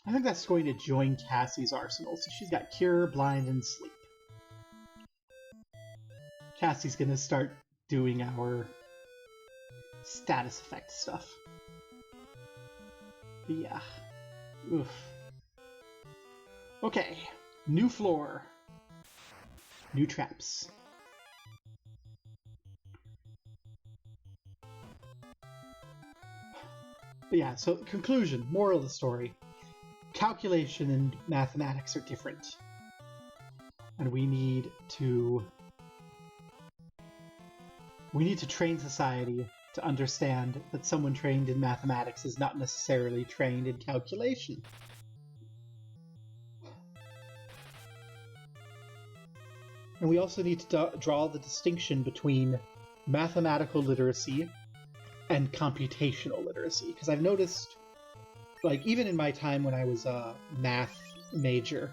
I think that's going to join Cassie's arsenal. So she's got Cure, Blind, and Sleep. Cassie's gonna start doing our status effect stuff. But yeah. Oof. Okay. New floor. New traps. But yeah, so conclusion, moral of the story. Calculation and mathematics are different. And we need to We need to train society to understand that someone trained in mathematics is not necessarily trained in calculation. And we also need to draw the distinction between mathematical literacy and computational literacy. Because I've noticed, like, even in my time when I was a math major,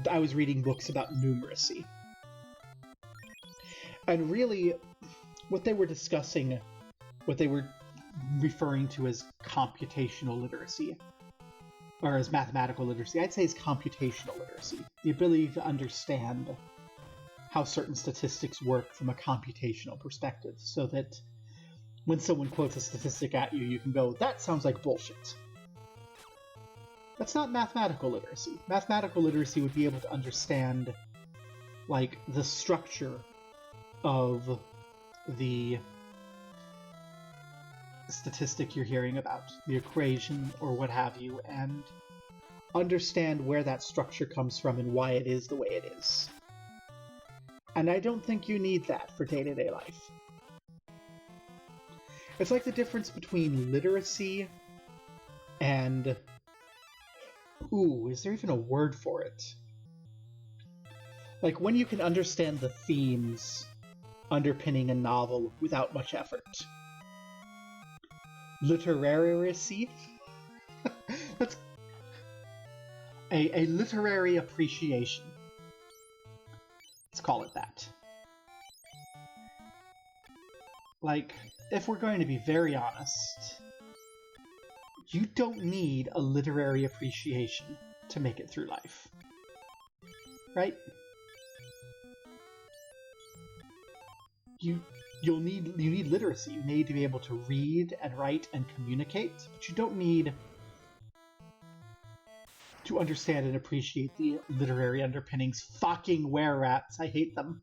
I was reading books about numeracy. And really, what they were discussing, what they were referring to as computational literacy, or as mathematical literacy, I'd say is computational literacy. The ability to understand how certain statistics work from a computational perspective, so that when someone quotes a statistic at you, you can go, that sounds like bullshit. That's not mathematical literacy. Mathematical literacy would be able to understand, like, the structure of the statistic you're hearing about, the equation or what have you, and understand where that structure comes from and why it is the way it is. And I don't think you need that for day-to-day life. It's like the difference between literacy and... Ooh, is there even a word for it? Like when you can understand the themes underpinning a novel without much effort. Literacy? That's a literary appreciation. Let's call it that. Like, if we're going to be very honest, you don't need a literary appreciation to make it through life. Right? You need literacy. You need to be able to read and write and communicate, but you don't need to understand and appreciate the literary underpinnings. Fucking were-rats. I hate them.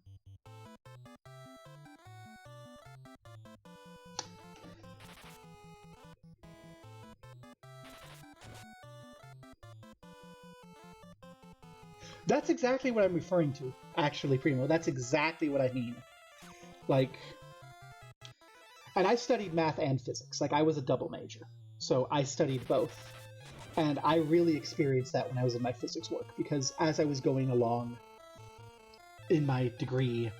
That's exactly what I'm referring to, actually, Primo. That's exactly what I mean. Like, and I studied math and physics. Like, I was a double major, so I studied both. And I really experienced that when I was in my physics work, because as I was going along in my degree,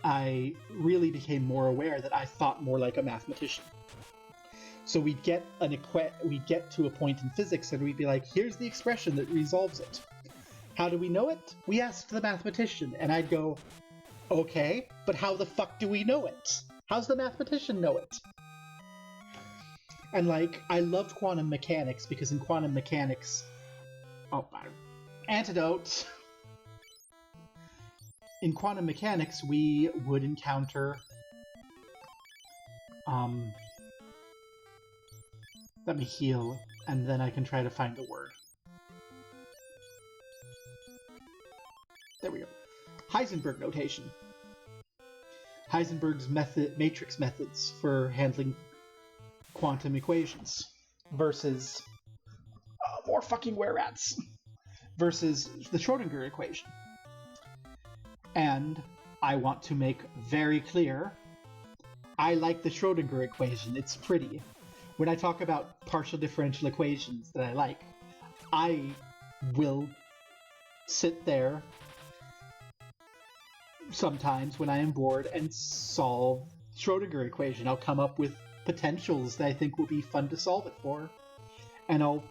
I really became more aware that I thought more like a mathematician. So we'd get to a point in physics and we'd be like, here's the expression that resolves it. How do we know it? We asked the mathematician, and I'd go, okay, but how the fuck do we know it? How's the mathematician know it? And, like, I loved quantum mechanics, because in quantum mechanics... Oh, antidote! In quantum mechanics, we would encounter... Let me heal, and then I can try to find the word. There we go. Heisenberg notation. Heisenberg's matrix methods for handling quantum equations versus more fucking were-rats versus the Schrödinger equation. And I want to make very clear, I like the Schrödinger equation. It's pretty. When I talk about partial differential equations that I like, I will sit there sometimes when I am bored and solve Schrödinger equation. I'll come up with potentials that I think will be fun to solve it for, and I'll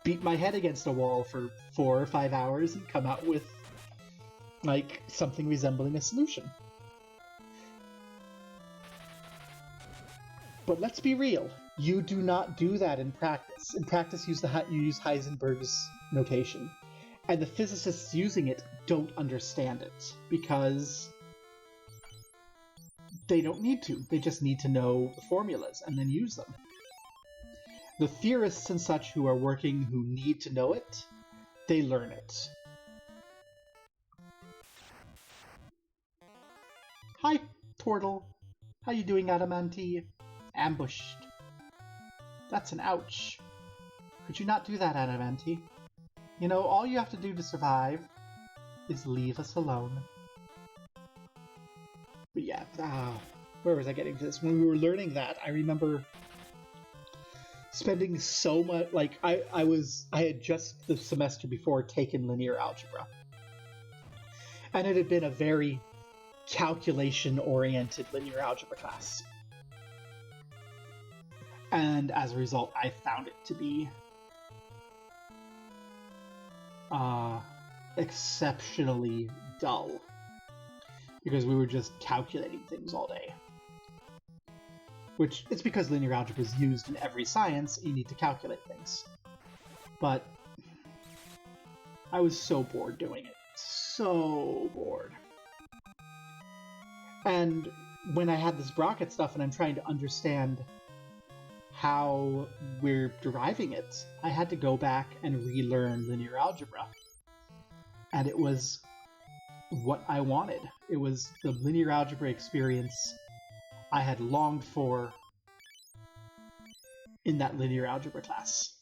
beat my head against a wall for 4 or 5 hours and come out with, like, something resembling a solution. But let's be real. You do not do that in practice. In practice, you use Heisenberg's notation. And the physicists using it don't understand it, because they don't need to. They just need to know the formulas and then use them. The theorists and such who are working who need to know it, they learn it. Hi, Tortle. How you doing, Adamanti? Ambushed. That's an ouch. Could you not do that, Adamanti? You know, all you have to do to survive is leave us alone. But yeah, where was I getting to this? When we were learning that, I remember spending so much, like, I had just the semester before taken linear algebra. And it had been a very calculation-oriented linear algebra class. And as a result, I found it to be exceptionally dull. Because we were just calculating things all day. Which, it's because linear algebra is used in every science, you need to calculate things. But I was so bored doing it. So bored. And when I had this bracket stuff and I'm trying to understand how we're deriving it, I had to go back and relearn linear algebra. And it was what I wanted. It was the linear algebra experience I had longed for in that linear algebra class.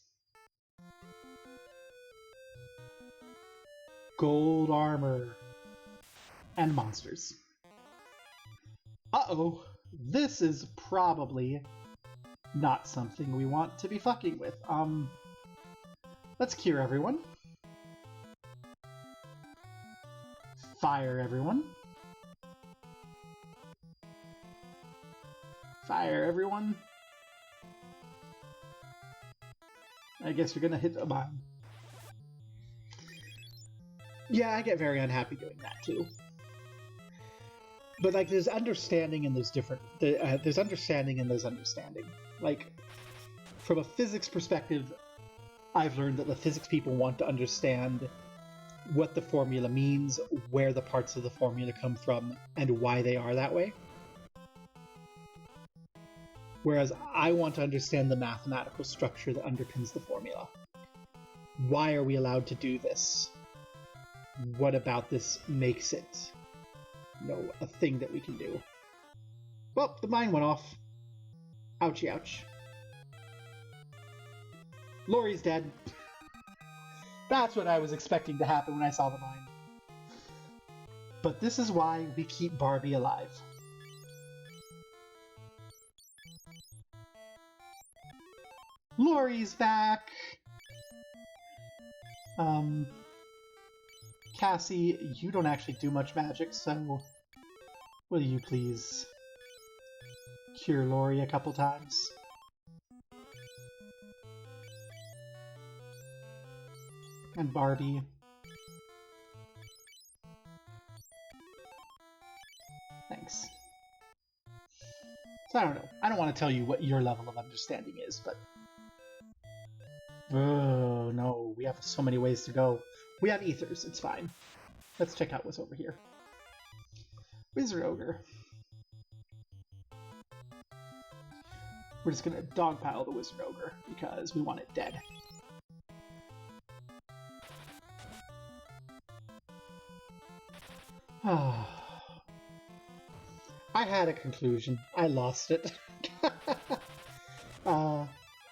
Gold armor and monsters. Uh-oh, this is probably not something we want to be fucking with. Let's cure everyone. Fire everyone. Fire everyone. I guess you're gonna hit a mine. Yeah, I get very unhappy doing that too. But like, there's understanding and there's different. There's understanding and there's understanding. Like, from a physics perspective, I've learned that the physics people want to understand what the formula means, where the parts of the formula come from, and why they are that way. Whereas I want to understand the mathematical structure that underpins the formula. Why are we allowed to do this? What about this makes it, a thing that we can do? Well, the mine went off. Ouchie ouch. Laurie's dead. That's what I was expecting to happen when I saw the mine. But this is why we keep Barbie alive. Laurie's back! Cassie, you don't actually do much magic, so will you please cure Laurie a couple times? And Barbie. Thanks. So I don't know. I don't want to tell you what your level of understanding is, but... Oh, no. We have so many ways to go. We have ethers. It's fine. Let's check out what's over here. Wizard Ogre. We're just gonna dogpile the Wizard Ogre because we want it dead. I had a conclusion. I lost it.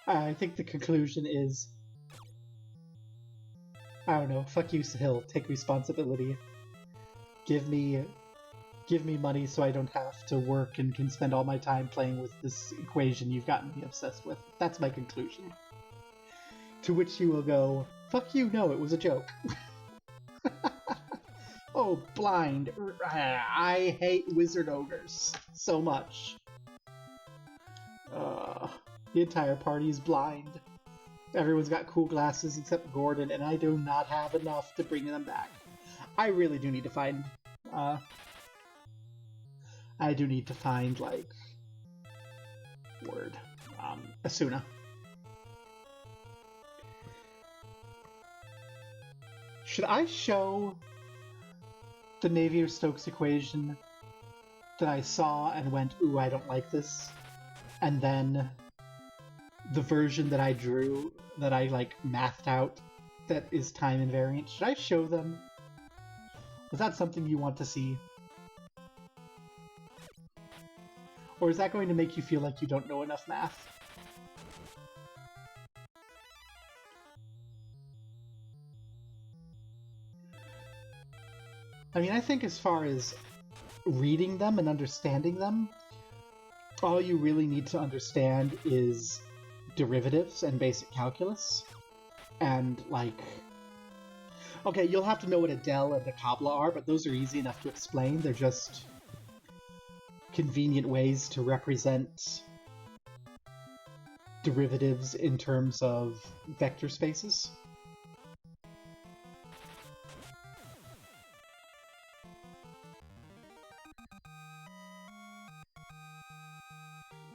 I think the conclusion is... I don't know, fuck you, Sahil. Take responsibility. Give me money so I don't have to work and can spend all my time playing with this equation you've gotten me obsessed with. That's my conclusion. To which you will go, fuck you, no, it was a joke. Oh, blind. I hate wizard ogres so much. The entire party is blind. Everyone's got cool glasses except Gordon, and I do not have enough to bring them back. I really do need to find... I do need to find, like... Asuna. Should I show the Navier-Stokes equation that I saw and went, ooh, I don't like this? And then the version that I drew, that I, like, mathed out, that is time invariant. Should I show them? Is that something you want to see? Or is that going to make you feel like you don't know enough math? I mean, I think as far as reading them and understanding them, all you really need to understand is derivatives and basic calculus. And, like... Okay, you'll have to know what a del and a kabla are, but those are easy enough to explain. They're just convenient ways to represent derivatives in terms of vector spaces.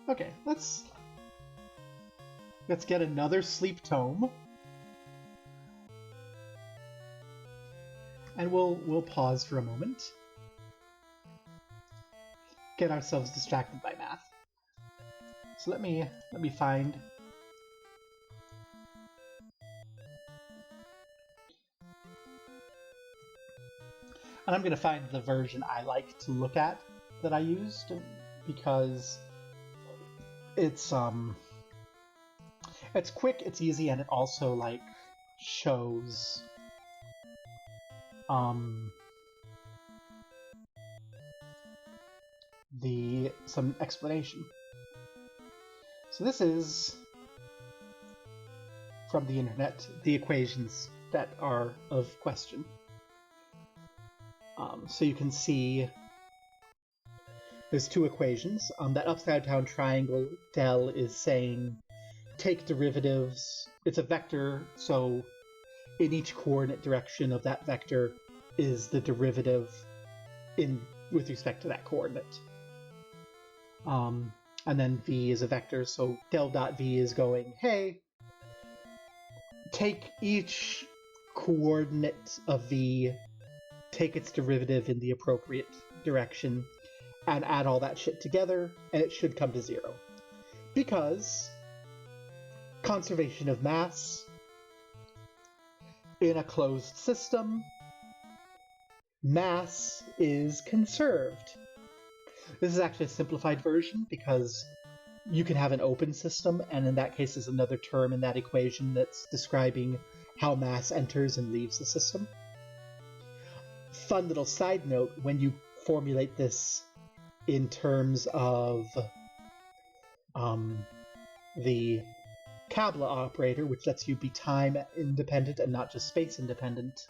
Okay, let's get another sleep tome. And we'll pause for a moment. Get ourselves distracted by math. So let me find... And I'm going to find the version I like to look at that I used, because it's quick, it's easy, and it also, like, shows some explanation. So this is from the internet, the equations that are of question. So you can see there's two equations. That upside down triangle del is saying take derivatives. It's a vector, so in each coordinate direction of that vector is the derivative with respect to that coordinate. And then v is a vector, so del dot v is going, hey, take each coordinate of v, take its derivative in the appropriate direction, and add all that shit together, and it should come to 0. Because conservation of mass in a closed system, mass is conserved. This is actually a simplified version because you can have an open system, and in that case there's another term in that equation that's describing how mass enters and leaves the system. Fun little side note, when you formulate this in terms of the Kabla operator, which lets you be time independent and not just space independent,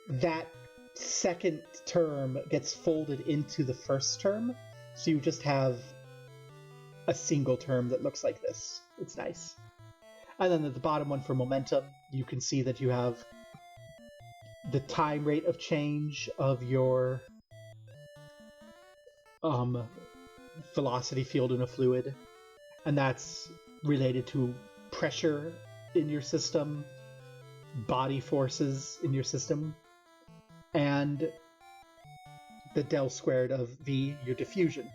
that second term gets folded into the first term, so you just have a single term that looks like this. It's nice. And then at the bottom one for momentum, you can see that you have the time rate of change of your velocity field in a fluid, and that's related to pressure in your system, body forces in your system, and the del squared of v, your diffusion.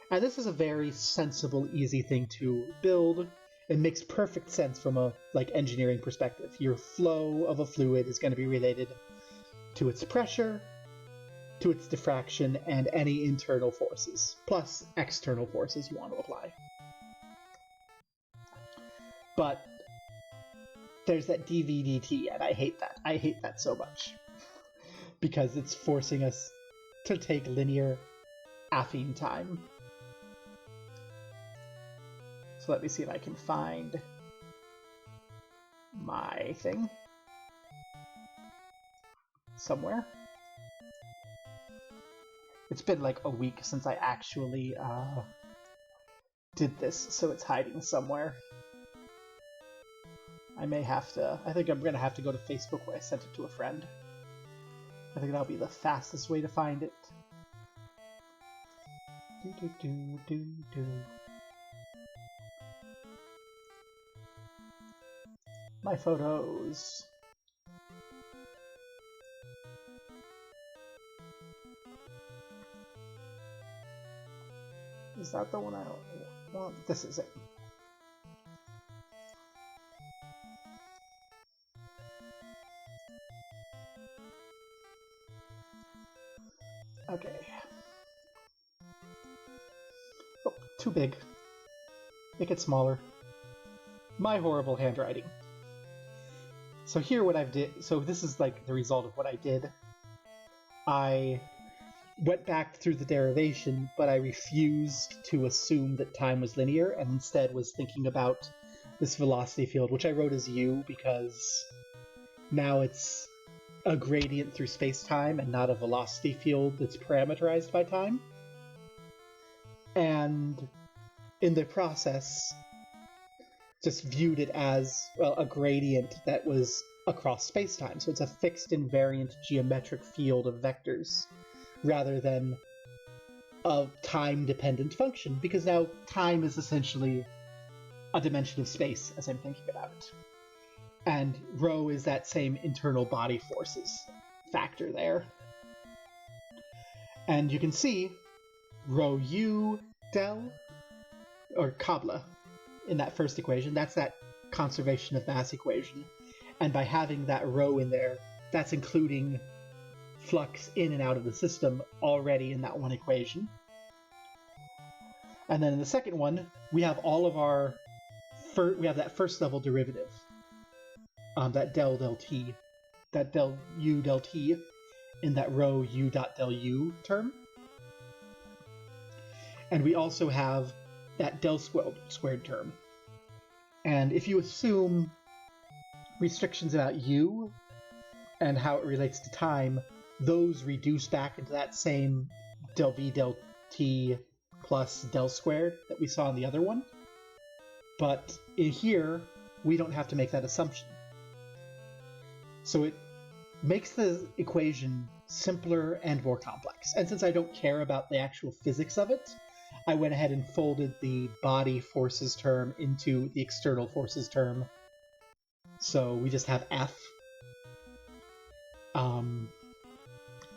And this is a very sensible, easy thing to build. It makes perfect sense from a engineering perspective. Your flow of a fluid is going to be related to its pressure, to its diffraction, and any internal forces, plus external forces you want to apply. But there's that dv/dt, and I hate that. I hate that so much. Because it's forcing us to take linear affine time. So let me see if I can find my thing somewhere. It's been like a week since I actually did this, so it's hiding somewhere. I think I'm gonna have to go to Facebook where I sent it to a friend. I think that'll be the fastest way to find it. My photos. Is that the one I want? This is it. Okay. Oh, too big. Make it smaller. My horrible handwriting. So here what I've did, so this is like the result of what I did. I went back through the derivation, but I refused to assume that time was linear and instead was thinking about this velocity field, which I wrote as u because now it's a gradient through space-time and not a velocity field that's parameterized by time. And in the process, just viewed it as, well, a gradient that was across space-time. So it's a fixed invariant geometric field of vectors rather than a time-dependent function, because now time is essentially a dimension of space as I'm thinking about it. And rho is that same internal body forces factor there. And you can see rho u del, or Kabla, in that first equation. That's that conservation of mass equation. And by having that rho in there, that's including flux in and out of the system already in that one equation. And then in the second one, we have all of our we have that first level derivative, that del t, that del u del t in that rho u dot del u term. And we also have that del squared term. And if you assume restrictions about u and how it relates to time, those reduce back into that same del v del t plus del squared that we saw in the other one. But in here, we don't have to make that assumption. So it makes the equation simpler and more complex. And since I don't care about the actual physics of it, I went ahead and folded the body forces term into the external forces term. So we just have F.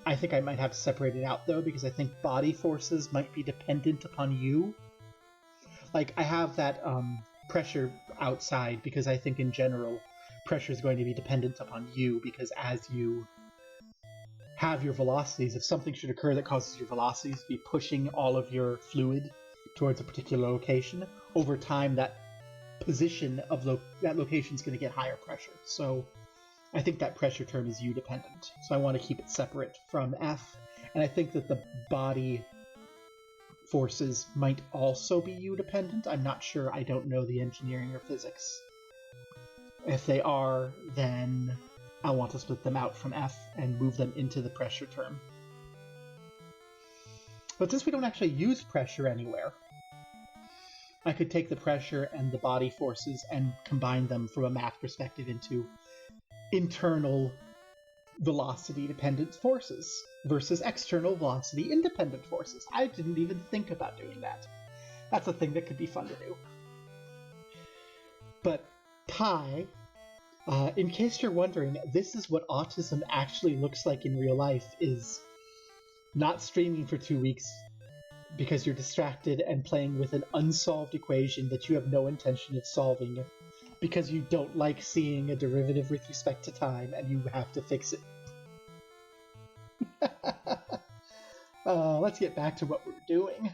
I think I might have to separate it out though, because I think body forces might be dependent upon U. Like, I have that pressure outside because I think in general pressure is going to be dependent upon U, because as you have your velocities, if something should occur that causes your velocities to be pushing all of your fluid towards a particular location, over time that position of that location is going to get higher pressure. So I think that pressure term is U dependent. So I want to keep it separate from F. And I think that the body forces might also be U dependent. I'm not sure. I don't know the engineering or physics. If they are, then I want to split them out from F and move them into the pressure term. But since we don't actually use pressure anywhere, I could take the pressure and the body forces and combine them from a math perspective into internal velocity-dependent forces versus external velocity-independent forces. I didn't even think about doing that. That's a thing that could be fun to do. But pi, in case you're wondering, this is what autism actually looks like in real life, is not streaming for 2 weeks because you're distracted and playing with an unsolved equation that you have no intention of solving because you don't like seeing a derivative with respect to time and you have to fix it. Let's get back to what we're doing.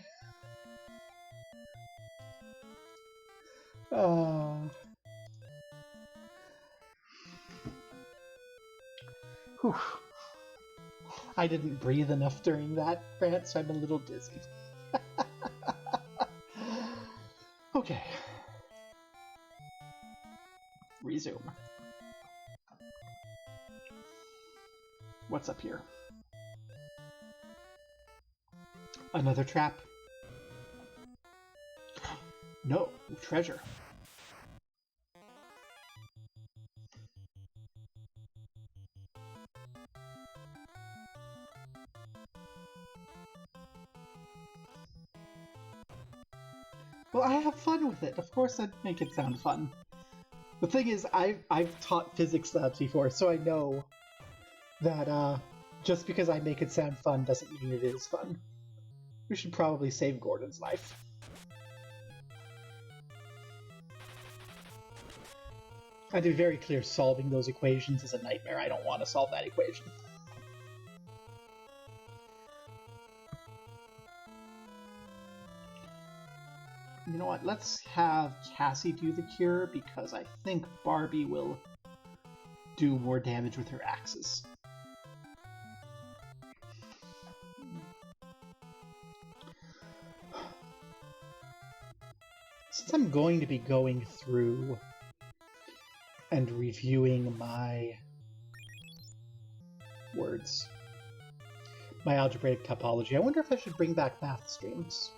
Whew. I didn't breathe enough during that rant, so I'm a little dizzy. Okay. Resume. What's up here? Another trap. No, treasure. Well, I have fun with it. Of course I'd make it sound fun. The thing is, I've taught physics labs before, so I know that just because I make it sound fun doesn't mean it is fun. We should probably save Gordon's life. I had to be very clear, solving those equations is a nightmare. I don't want to solve that equation. You know what, let's have Cassie do the cure, because I think Barbie will do more damage with her axes. Since I'm going to be going through and reviewing my my algebraic topology, I wonder if I should bring back math streams.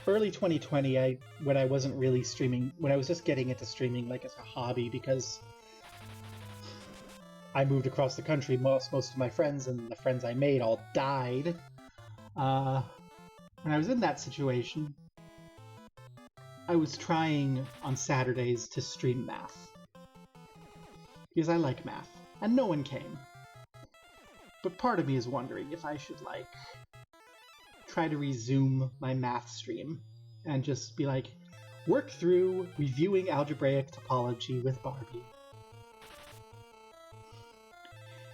Early 2020, when I wasn't really streaming, when I was just getting into streaming like as a hobby because I moved across the country, most of my friends and the friends I made all died. When I was in that situation, I was trying on Saturdays to stream math. Because I like math, and no one came. But part of me is wondering if I should, like, try to resume my math stream and just be like, work through reviewing algebraic topology with Barbie.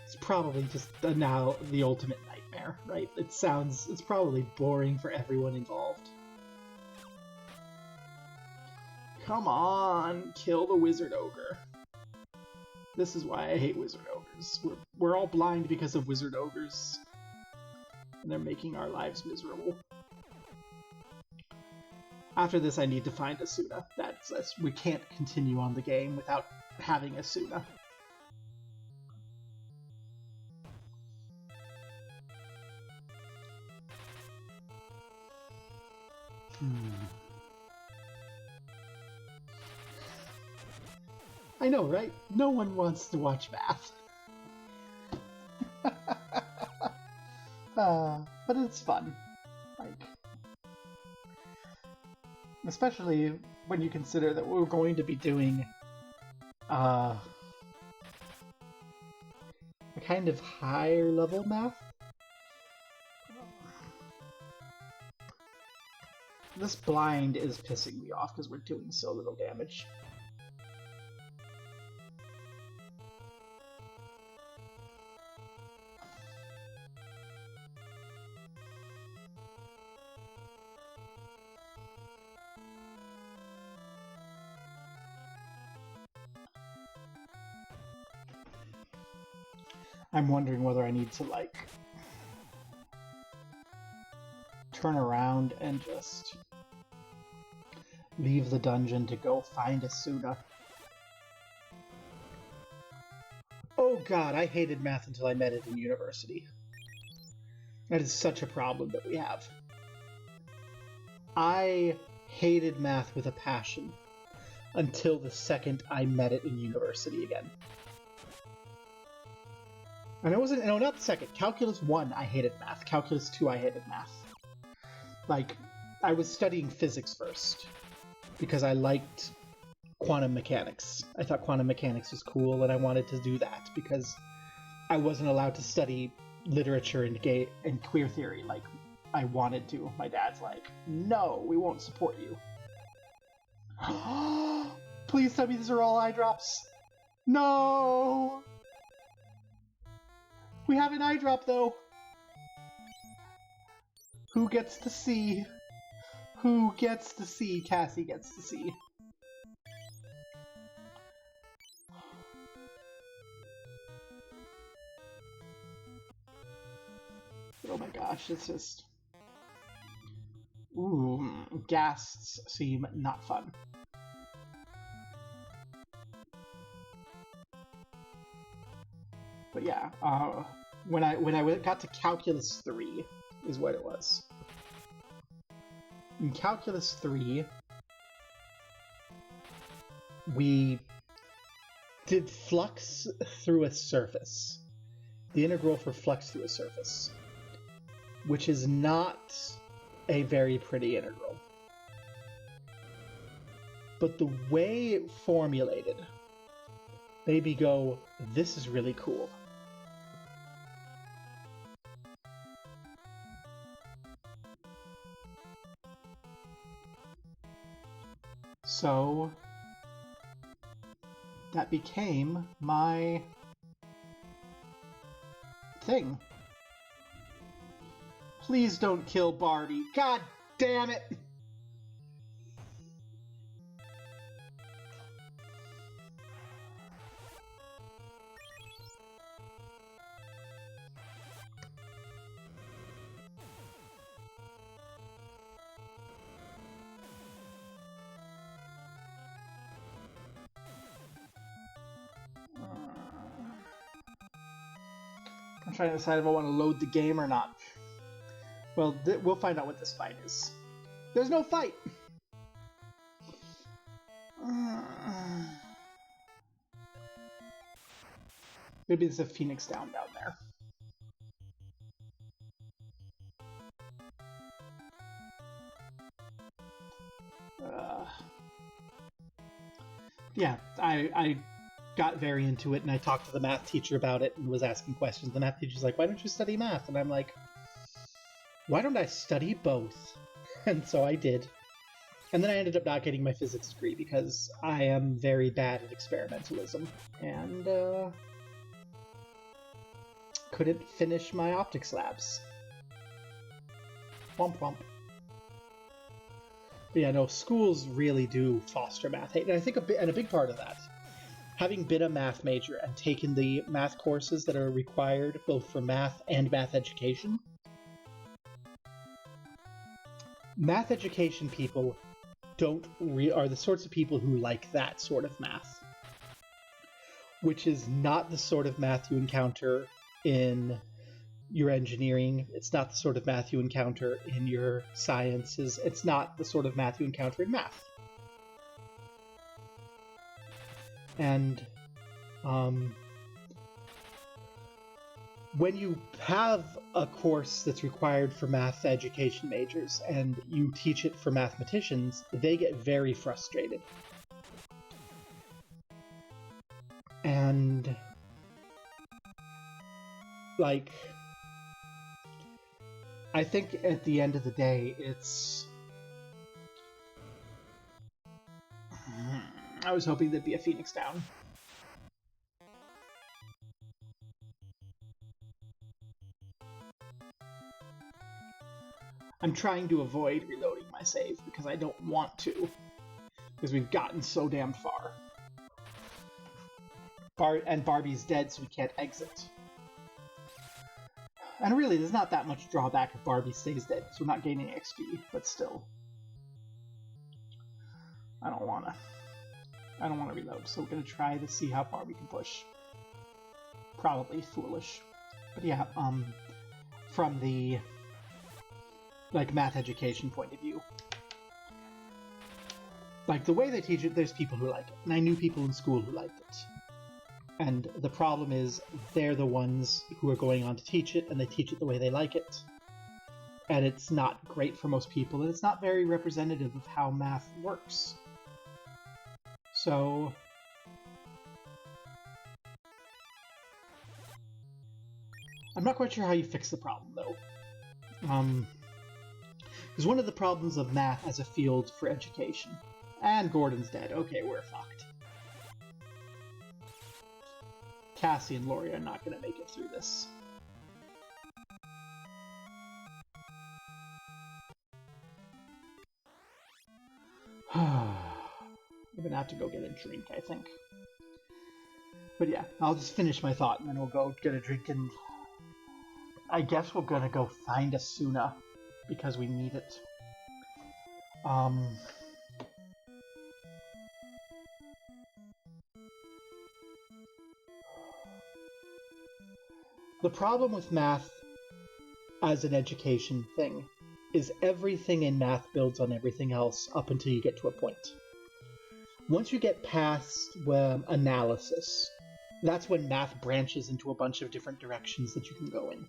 It's probably just now the ultimate nightmare, right? It's probably boring for everyone involved. Come on, kill the wizard ogre. This is why I hate wizard ogres. We're all blind because of wizard ogres. And they're making our lives miserable. After this, I need to find Asuna. We can't continue on the game without having Asuna. I know, right? No one wants to watch math. But it's fun. Like, especially when you consider that we're going to be doing a kind of higher level math. This blind is pissing me off because we're doing so little damage. I'm wondering whether I need to, like, turn around and just leave the dungeon to go find Asuna. Oh god, I hated math until I met it in university. That is such a problem that we have. I hated math with a passion until the second I met it in university again. And it wasn't, no, not the second. Calculus 1, I hated math. Calculus 2, I hated math. Like, I was studying physics first because I liked quantum mechanics. I thought quantum mechanics was cool, and I wanted to do that because I wasn't allowed to study literature and gay and queer theory like I wanted to. My dad's like, no, we won't support you. Please tell me these are all eye drops. No! We have an eye drop, though. Who gets to see? Who gets to see? Cassie gets to see. Oh my gosh, it's just... Ooh, ghasts seem not fun. But yeah, when I got to Calculus 3 is what it was. In Calculus 3, we did flux through a surface. The integral for flux through a surface. Which is not a very pretty integral. But the way it formulated made me go, this is really cool. So that became my thing. Please don't kill Barbie. God damn it! I'm trying to decide if I want to load the game or not. Well, we'll find out what this fight is. There's no fight! Maybe there's a Phoenix down there. Yeah, I got very into it, and I talked to the math teacher about it and was asking questions. The math teacher's like, why don't you study math? And I'm like, why don't I study both? And so I did. And then I ended up not getting my physics degree because I am very bad at experimentalism and couldn't finish my optics labs. Womp womp. But yeah, no, schools really do foster math hate, and I think a big part of that, having been a math major and taken the math courses that are required both for math and math education, math education people are the sorts of people who like that sort of math, which is not the sort of math you encounter in your engineering. It's not the sort of math you encounter in your sciences. It's not the sort of math you encounter in math. And when you have a course that's required for math education majors and you teach it for mathematicians, they get very frustrated. And like, I think at the end of the day, I was hoping there'd be a Phoenix down. I'm trying to avoid reloading my save because I don't want to, because we've gotten so damn far. And Barbie's dead, so we can't exit. And really, there's not that much drawback if Barbie stays dead, so we're not gaining XP, but still. I don't wanna reload, so we're gonna try to see how far we can push. Probably foolish. But yeah, from the like math education point of view, like the way they teach it, there's people who like it, and I knew people in school who liked it. And the problem is they're the ones who are going on to teach it, and they teach it the way they like it. And it's not great for most people, and it's not very representative of how math works. So I'm not quite sure how you fix the problem, though. Because one of the problems of math as a field for education... And Gordon's dead. Okay, we're fucked. Cassie and Lori are not going to make it through this. I'm going to have to go get a drink, I think. But yeah, I'll just finish my thought and then we'll go get a drink, and I guess we're going to go find Asuna because we need it. The problem with math as an education thing is everything in math builds on everything else up until you get to a point. Once you get past analysis, that's when math branches into a bunch of different directions that you can go in.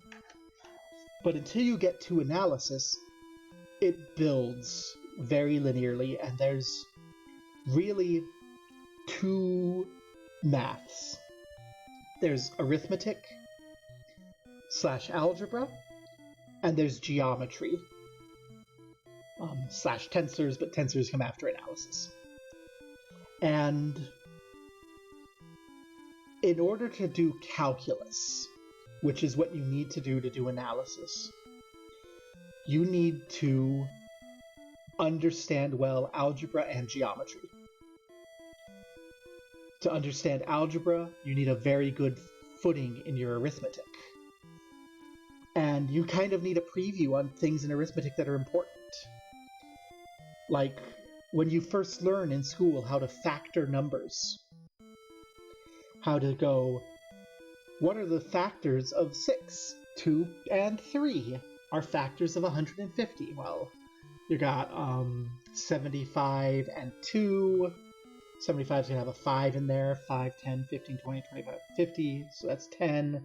But until you get to analysis, it builds very linearly, and there's really two maths. There's arithmetic / algebra, and there's geometry / tensors, but tensors come after analysis. And in order to do calculus, which is what you need to do analysis, you need to understand well algebra and geometry. To understand algebra, you need a very good footing in your arithmetic. And you kind of need a preview on things in arithmetic that are important. Like when you first learn in school how to factor numbers, how to go What are the factors of 6? 2 and 3 are factors of 150. Well, you got 75 and 2. 75 is going to have a 5 in there. 5, 10, 15, 20, 25, 50. So that's 10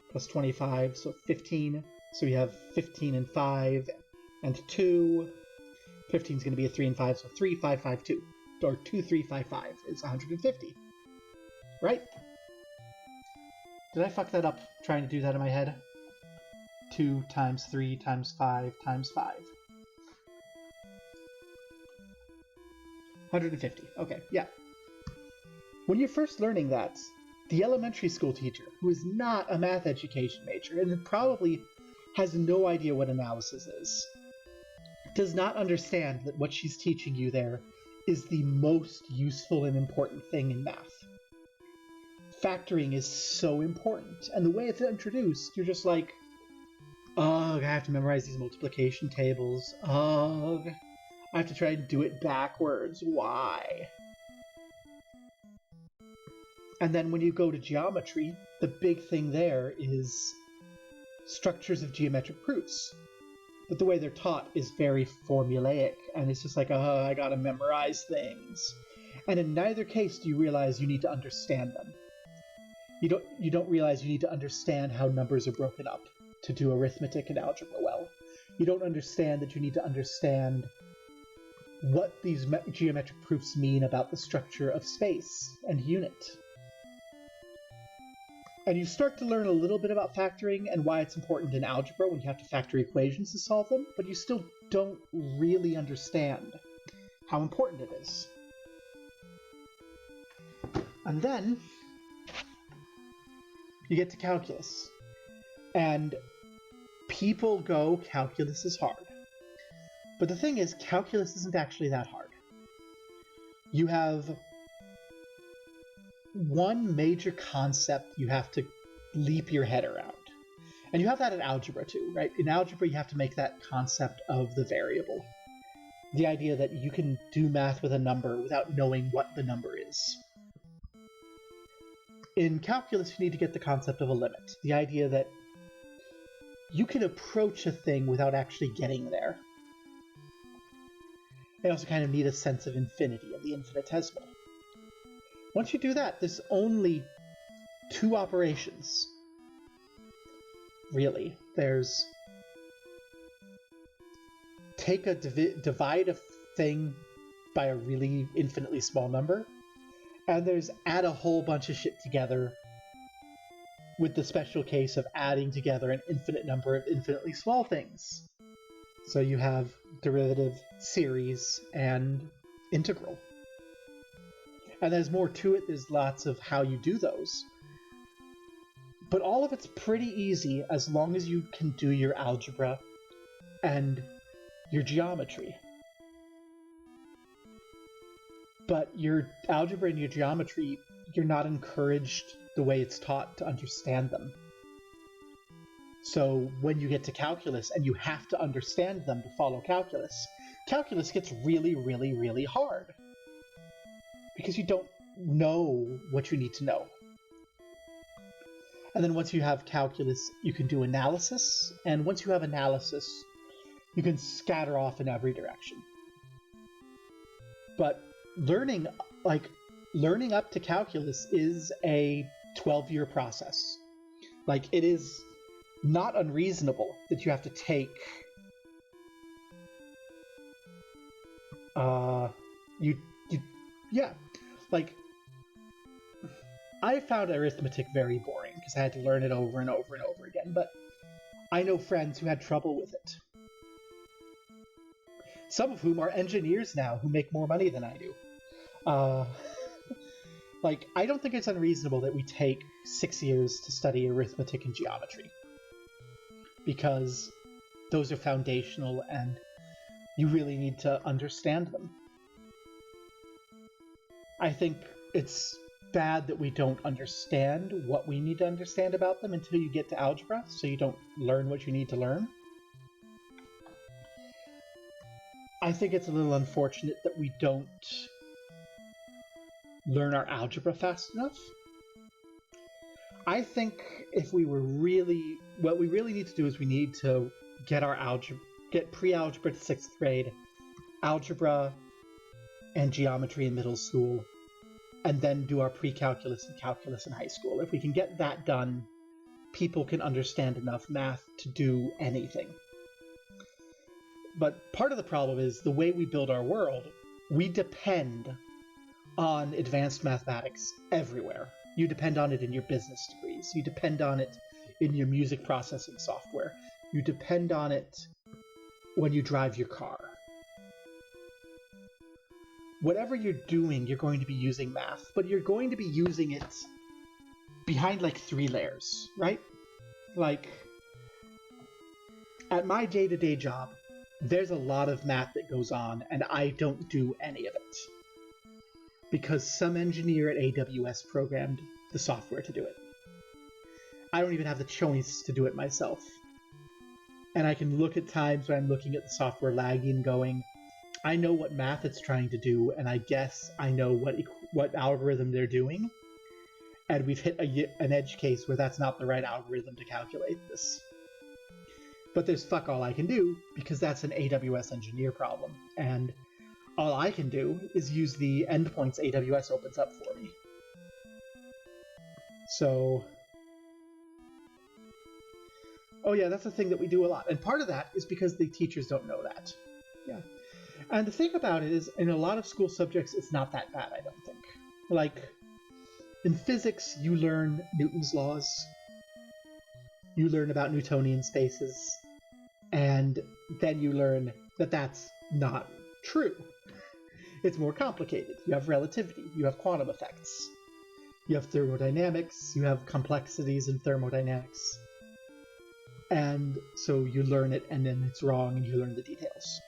plus 25, so 15. So we have 15 and 5 and 2. 15 is going to be a 3 and 5, so 3, 5, 5, 2. Or 2, 3, 5, 5 is 150. Right? Did I fuck that up trying to do that in my head? 2 times 3 times 5 times 5. 150. Okay, yeah. When you're first learning that, the elementary school teacher, who is not a math education major and probably has no idea what analysis is, does not understand that what she's teaching you there is the most useful and important thing in math. Factoring is so important, and the way it's introduced, you're just like, ugh, I have to memorize these multiplication tables. Ugh, I have to try and do it backwards. Why? And then when you go to geometry, the big thing there is structures of geometric proofs. But the way they're taught is very formulaic, and it's just like, I gotta memorize things. And in neither case do you realize you need to understand them. You don't realize you need to understand how numbers are broken up to do arithmetic and algebra well. You don't understand that you need to understand what these geometric proofs mean about the structure of space and unit. And you start to learn a little bit about factoring and why it's important in algebra when you have to factor equations to solve them, but you still don't really understand how important it is. And then you get to calculus. And people go, calculus is hard. But the thing is, calculus isn't actually that hard. You have one major concept you have to leap your head around. And you have that in algebra too, right? In algebra, you have to make that concept of the variable. The idea that you can do math with a number without knowing what the number is. In calculus, you need to get the concept of a limit. The idea that you can approach a thing without actually getting there. You also kind of need a sense of infinity, of the infinitesimal. Once you do that, there's only two operations. Really. There's take a divide a thing by a really infinitely small number, and there's add a whole bunch of shit together with the special case of adding together an infinite number of infinitely small things. So you have derivative, series, and integral. And there's more to it, there's lots of how you do those. But all of it's pretty easy as long as you can do your algebra and your geometry. But your algebra and your geometry, you're not encouraged the way it's taught to understand them. So when you get to calculus and you have to understand them to follow calculus, calculus gets really, really, really hard. Because you don't know what you need to know. And then once you have calculus, you can do analysis, and once you have analysis, you can scatter off in every direction. But learning up to calculus is a 12-year process. Like, it is not unreasonable that you have to take like, I found arithmetic very boring because I had to learn it over and over and over again, but I know friends who had trouble with it. Some of whom are engineers now who make more money than I do. I don't think it's unreasonable that we take 6 years to study arithmetic and geometry. Because those are foundational and you really need to understand them. I think it's bad that we don't understand what we need to understand about them until you get to algebra, so you don't learn what you need to learn. I think it's a little unfortunate that we don't learn our algebra fast enough. I think if we were really, what we really need to do is we need to get our get pre-algebra to 6th grade, algebra and geometry in middle school, and then do our pre-calculus and calculus in high school. If we can get that done, people can understand enough math to do anything. But part of the problem is the way we build our world, we depend on advanced mathematics everywhere. You depend on it in your business degrees. You depend on it in your music processing software. You depend on it when you drive your car. Whatever you're doing, you're going to be using math, but you're going to be using it behind like 3 layers, right? Like, at my day-to-day job, there's a lot of math that goes on, and I don't do any of it. Because some engineer at AWS programmed the software to do it. I don't even have the choice to do it myself. And I can look at times when I'm looking at the software lagging going, I know what math it's trying to do, and I guess I know what algorithm they're doing. And we've hit an edge case where that's not the right algorithm to calculate this. But there's fuck all I can do, because that's an AWS engineer problem. And all I can do is use the endpoints AWS opens up for me. So, oh yeah, that's a thing that we do a lot. And part of that is because the teachers don't know that. Yeah. And the thing about it is, in a lot of school subjects, it's not that bad, I don't think. Like, in physics, you learn Newton's laws. You learn about Newtonian spaces. And then you learn that that's not true. It's more complicated. You have relativity. You have quantum effects. You have thermodynamics. You have complexities in thermodynamics. And so you learn it, and then it's wrong, and you learn the details.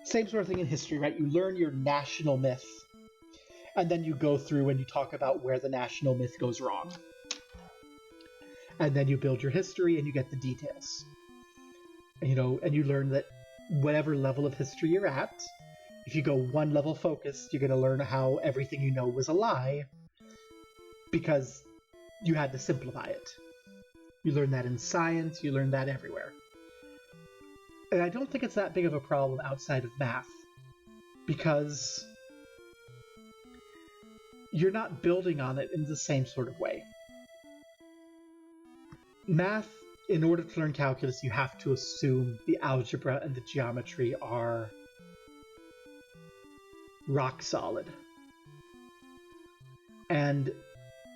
Same sort of thing in history, right? You learn your national myth, and then you go through and you talk about where the national myth goes wrong. And then you build your history, and you get the details. You know, and you learn that whatever level of history you're at, if you go one level focused, you're going to learn how everything you know was a lie, because you had to simplify it. You learn that in science, you learn that everywhere. And I don't think it's that big of a problem outside of math, because you're not building on it in the same sort of way. Math, in order to learn calculus, you have to assume the algebra and the geometry are rock solid. And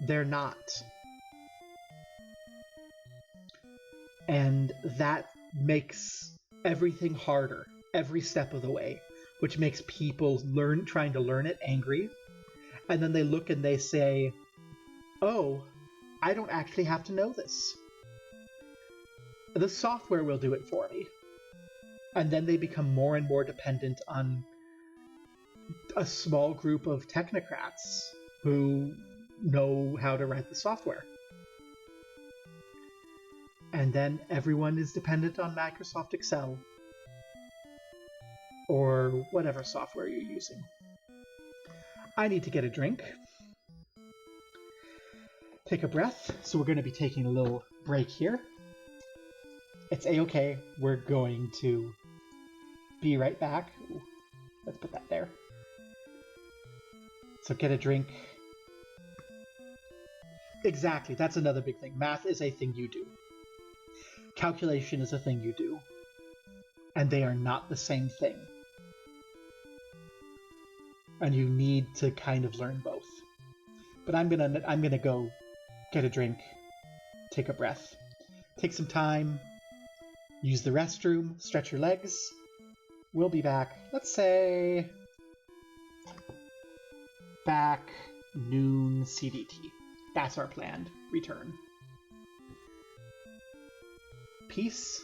they're not. And that makes everything harder every step of the way, which makes people trying to learn it angry. And then they look and they say, oh, I don't actually have to know this. The software will do it for me. And then they become more and more dependent on a small group of technocrats who know how to write the software. And then everyone is dependent on Microsoft Excel or whatever software you're using. I need to get a drink. Take a breath. So we're going to be taking a little break here. It's a-okay. We're going to be right back. Ooh, let's put that there. So get a drink. Exactly. That's another big thing. Math is a thing you do. Calculation is a thing you do. And they are not the same thing. And you need to kind of learn both. But I'm gonna go get a drink, take a breath, take some time, use the restroom, stretch your legs. We'll be back, let's say, back noon CDT. That's our planned return. Peace.